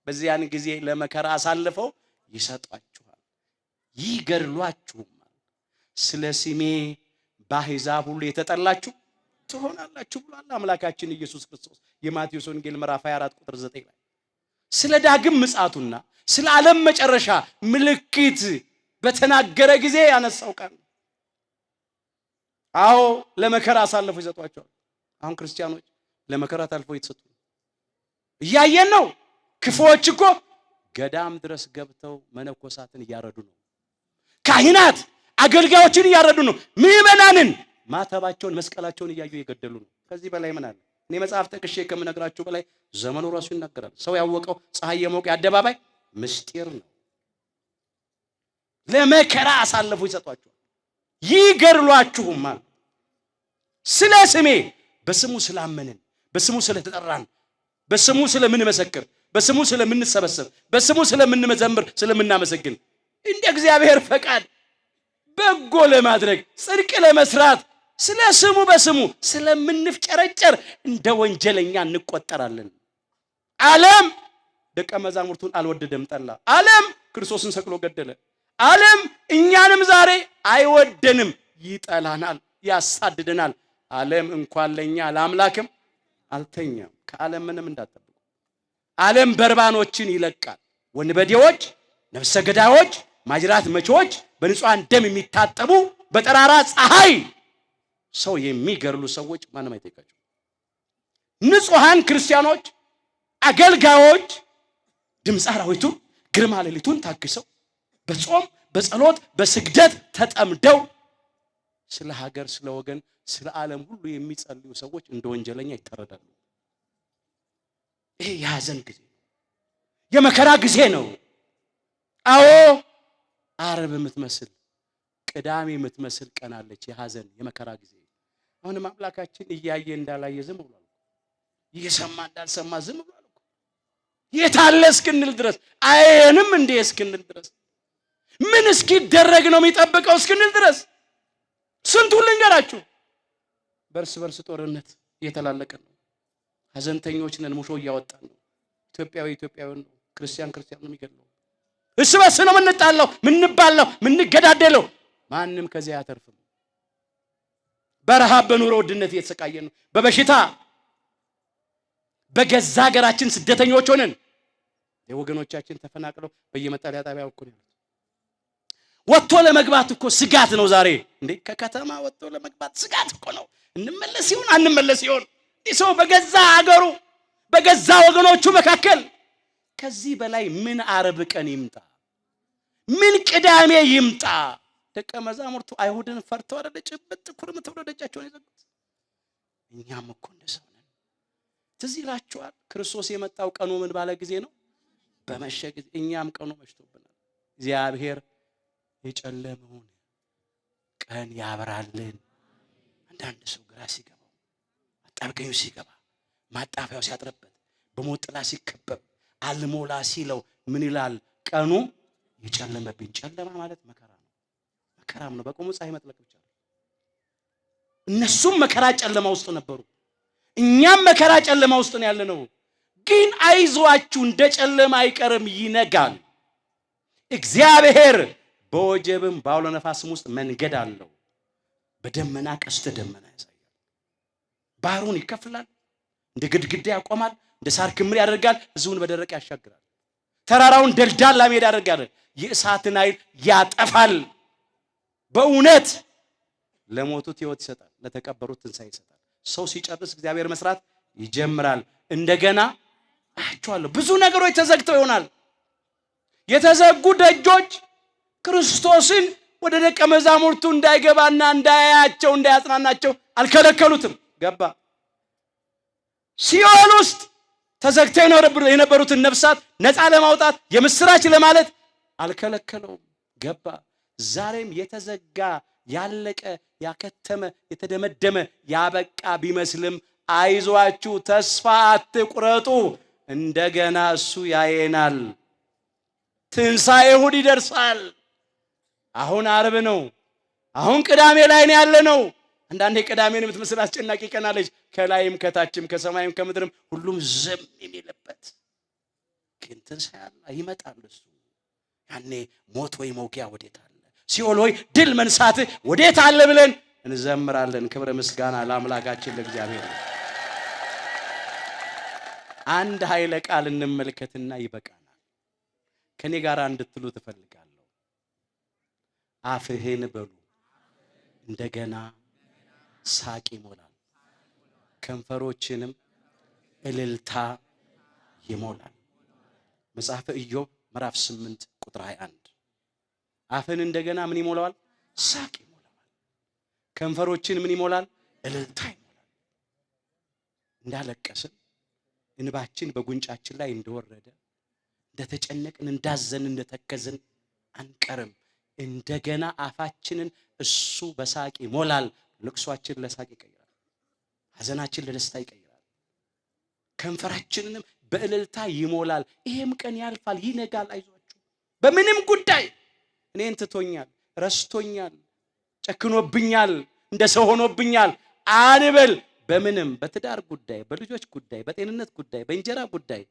በዚያን ጊዜ ለመከራ አሳልፈው ይሰጧችኋል፣ ይገድሏችሁማል። ስለ ስሜ በአሕዛብ ሁሉ የተጠላችሁ ትሆናላችሁ ብሏል አምላካችን ኢየሱስ ክርስቶስ የማቴዎስ ወንጌል ምዕራፍ 24 ቁጥር 9 ላይ። ስለ ዳግም ምጽአቱና ስለ ዓለም መጨረሻ ምልክት በተናገረ ጊዜ ያነሳው ቃል። አዎ ለመከራ አሳልፈው ይሰጧቸዋል። አሁን ክርስቲያኖች ለመከራ ታልፈው የተሰጡ እያየን ነው። ክፉዎች እኮ ገዳም ድረስ ገብተው መነኮሳትን እያረዱ ነው። ካህናት አገልጋዮችን እያረዱ ነው። ምዕመናንን ማተባቸውን መስቀላቸውን እያዩ እየገደሉ ነው። ከዚህ በላይ ምን አለ? እኔ መጽሐፍ ጠቅሼ ከምነግራችሁ በላይ ዘመኑ ራሱ ይናገራል። ሰው ያወቀው ፀሐይ የሞቀ አደባባይ ምስጢር ነው። ለመከራ አሳልፎ ይሰጧችኋል፣ ይገድሏችሁማል። ስለ ስሜ በስሙ ስላመንን፣ በስሙ ስለተጠራን፣ በስሙ ስለምንመሰክር፣ በስሙ ስለምንሰበሰብ፣ በስሙ ስለምንመዘምር፣ ስለምናመሰግን፣ እንደ እግዚአብሔር ፈቃድ በጎ ለማድረግ ጽድቅ ለመስራት ስለ ስሙ በስሙ ስለምንፍጨረጨር እንደ ወንጀለኛ እንቆጠራለን። ዓለም ደቀ መዛሙርቱን አልወደደም፣ ጠላ። ዓለም ክርስቶስን ሰቅሎ ገደለ። ዓለም እኛንም ዛሬ አይወደንም፣ ይጠላናል፣ ያሳድደናል። ዓለም እንኳን ለኛ ለአምላክም አልተኛም። ከዓለም ምንም እንዳትጠብቁ። ዓለም በርባኖችን ይለቃል። ወንበዴዎች፣ ነፍሰ ገዳዮች፣ ማጅራት መቾች፣ በንጹሃን ደም የሚታጠቡ በጠራራ ፀሐይ ሰው የሚገርሉ ሰዎች ማንም አይጠይቃቸው። ንጹሃን ክርስቲያኖች አገልጋዮች ድምፀ አራዊቱን ግርማ ሌሊቱን ታግሰው በጾም በጸሎት በስግደት ተጠምደው ስለ ሀገር፣ ስለ ወገን፣ ስለ ዓለም ሁሉ የሚጸልዩ ሰዎች እንደ ወንጀለኛ ይተረዳሉ። ይሄ የሐዘን ጊዜ ነው፣ የመከራ ጊዜ ነው። አዎ ዓርብ የምትመስል ቅዳሜ የምትመስል ቀን አለች፣ የሐዘን የመከራ ጊዜ። አሁንም አምላካችን እያየ እንዳላየ ዝም ብሏል፣ እየሰማ እንዳልሰማ ዝም ብሏል። የታለ እስክንል ድረስ አየንም እንዴ እስክንል ድረስ ምን እስኪደረግ ነው የሚጠብቀው እስክንል ድረስ ስንቱን ልንገራችሁ። በርስ በርስ ጦርነት እየተላለቀን ነው። ሐዘንተኞች ነን፣ ሙሾ እያወጣን ነው። ኢትዮጵያዊ ኢትዮጵያዊን ነው፣ ክርስቲያን ክርስቲያን ነው የሚገድለው። እርስ በርስ ነው የምንጣላው፣ የምንባላው፣ የምንገዳደለው። ማንም ከዚህ አያተርፍም። በረሃብ በኑሮ ውድነት እየተሰቃየን ነው። በበሽታ በገዛ ሀገራችን ስደተኞች ሆነን የወገኖቻችን ተፈናቅለው በየመጠለያ ጣቢያው እኮ ነው። ወጥቶ ለመግባት እኮ ስጋት ነው ዛሬ። እንዴ ከከተማ ወጥቶ ለመግባት ስጋት እኮ ነው። እንመለስ ይሆን አንመለስ ይሆን? ሰው በገዛ ሀገሩ በገዛ ወገኖቹ መካከል ከዚህ በላይ ምን ዓርብ ቀን ይምጣ? ምን ቅዳሜ ይምጣ? ደቀ መዛሙርቱ አይሁድን ፈርተው አይደል ጭብጥ ኩርምት ብለው ደጃቸውን የዘጉት። እኛም እኮ እንደሰው ነን። ትዝ ይላችኋል ክርስቶስ የመጣው ቀኑ ምን ባለ ጊዜ ነው? በመሸ ጊዜ እኛም ቀኑ መሽቶብናል። እግዚአብሔር የጨለመውን ቀን ያብራልን። አንዳንድ ሰው ግራ ሲገባው፣ አጣብቀኙ ሲገባ፣ ማጣፊያው ሲያጥርበት፣ በሞት ጥላ ሲከበብ፣ አልሞላ ሲለው ምን ይላል? ቀኑ የጨለመብኝ። ጨለማ ማለት መከራ ነው። መከራም ነው። በቆሙ ፀሐይ መጥለቅ ብቻ ነው። እነሱም መከራ ጨለማ ውስጥ ነበሩ። እኛም መከራ ጨለማ ውስጥ ነው ያለነው። ግን አይዟችሁ፣ እንደ ጨለማ አይቀርም፣ ይነጋል። እግዚአብሔር በወጀብም በአውሎ ነፋስም ውስጥ መንገድ አለው። በደመና ቀስተ ደመና ያሳያል። ባህሩን ይከፍላል፣ እንደ ግድግዳ ያቆማል፣ እንደ ሳር ክምር ያደርጋል፣ ሕዝቡን በደረቅ ያሻግራል። ተራራውን ደልዳላ ሜዳ ያደርጋል፣ የእሳትን ኃይል ያጠፋል። በእውነት ለሞቱት ሕይወት ይሰጣል፣ ለተቀበሩት ትንሣኤ ይሰጣል። ሰው ሲጨርስ እግዚአብሔር መስራት ይጀምራል። እንደገና አያችኋለሁ፣ ብዙ ነገሮች ተዘግተው ይሆናል። የተዘጉ ደጆች ክርስቶስን ወደ ደቀ መዛሙርቱ እንዳይገባና እንዳያያቸው እንዳያጽናናቸው አልከለከሉትም። ገባ። ሲኦል ውስጥ ተዘግተው የነበሩትን ነፍሳት ነፃ ለማውጣት የምስራች ለማለት አልከለከለውም። ገባ። ዛሬም የተዘጋ ያለቀ ያከተመ የተደመደመ ያበቃ ቢመስልም አይዟችሁ፣ ተስፋ አትቁረጡ፣ እንደገና እሱ ያየናል። ትንሣኤ እሑድ ይደርሳል። አሁን ዓርብ ነው። አሁን ቅዳሜ ላይ ነው ያለነው። አንዳንዴ ቅዳሜን የምትመስል አስጨናቂ ቀናለች። ከላይም ከታችም ከሰማይም ከምድርም ሁሉም ዝም የሚልበት ግን ትንሣኤ ይመጣል። እሱ ያኔ ሞት ወይ መውጊያ ወዴት አለ? ሲኦል ሆይ ድል መንሳት ወዴት አለ ብለን እንዘምራለን። ክብረ ምስጋና ለአምላካችን ለእግዚአብሔር። አንድ ኃይለ ቃል እንመልከትና ይበቃናል። ከኔ ጋር እንድትሉ ትፈልጋለሁ። አፍህን በሉ እንደገና ሳቅ ይሞላል፣ ከንፈሮችንም እልልታ ይሞላል። መጽሐፈ ኢዮብ ምዕራፍ 8 ቁጥር 21። አፍን እንደገና ምን ይሞላዋል? ሳቅ ይሞላዋል። ከንፈሮችን ምን ይሞላል? እልልታ ይሞላል። እንዳለቀስን እንባችን በጉንጫችን ላይ እንደወረደ እንደተጨነቅን እንዳዘን እንደተከዝን አንቀርም። እንደገና አፋችንን እሱ በሳቅ ይሞላል። ልቅሷችን ለሳቅ ይቀይራል፣ ሐዘናችን ለደስታ ይቀይራል። ከንፈራችንንም በእልልታ ይሞላል። ይሄም ቀን ያልፋል፣ ይነጋል። አይዟችሁ። በምንም ጉዳይ እኔን ትቶኛል፣ ረስቶኛል፣ ጨክኖብኛል፣ እንደ ሰው ሆኖብኛል አንበል። በምንም በትዳር ጉዳይ፣ በልጆች ጉዳይ፣ በጤንነት ጉዳይ፣ በእንጀራ ጉዳይ፣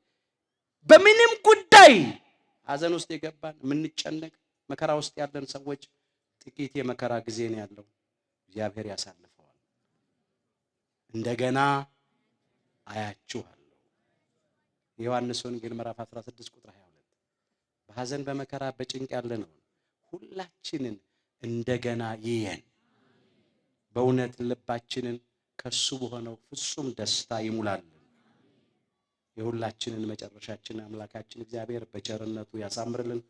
በምንም ጉዳይ ሐዘን ውስጥ የገባን የምንጨነቅ መከራ ውስጥ ያለን ሰዎች ጥቂት የመከራ ጊዜ ነው ያለው። እግዚአብሔር ያሳልፈዋል። እንደገና አያችኋለሁ። የዮሐንስ ወንጌል ምዕራፍ 16 ቁጥር 22። በሐዘን በመከራ በጭንቅ ያለነው ሁላችንን እንደገና ይየን። በእውነት ልባችንን ከሱ በሆነው ፍጹም ደስታ ይሙላልን። የሁላችንን መጨረሻችን አምላካችን እግዚአብሔር በቸርነቱ ያሳምርልን።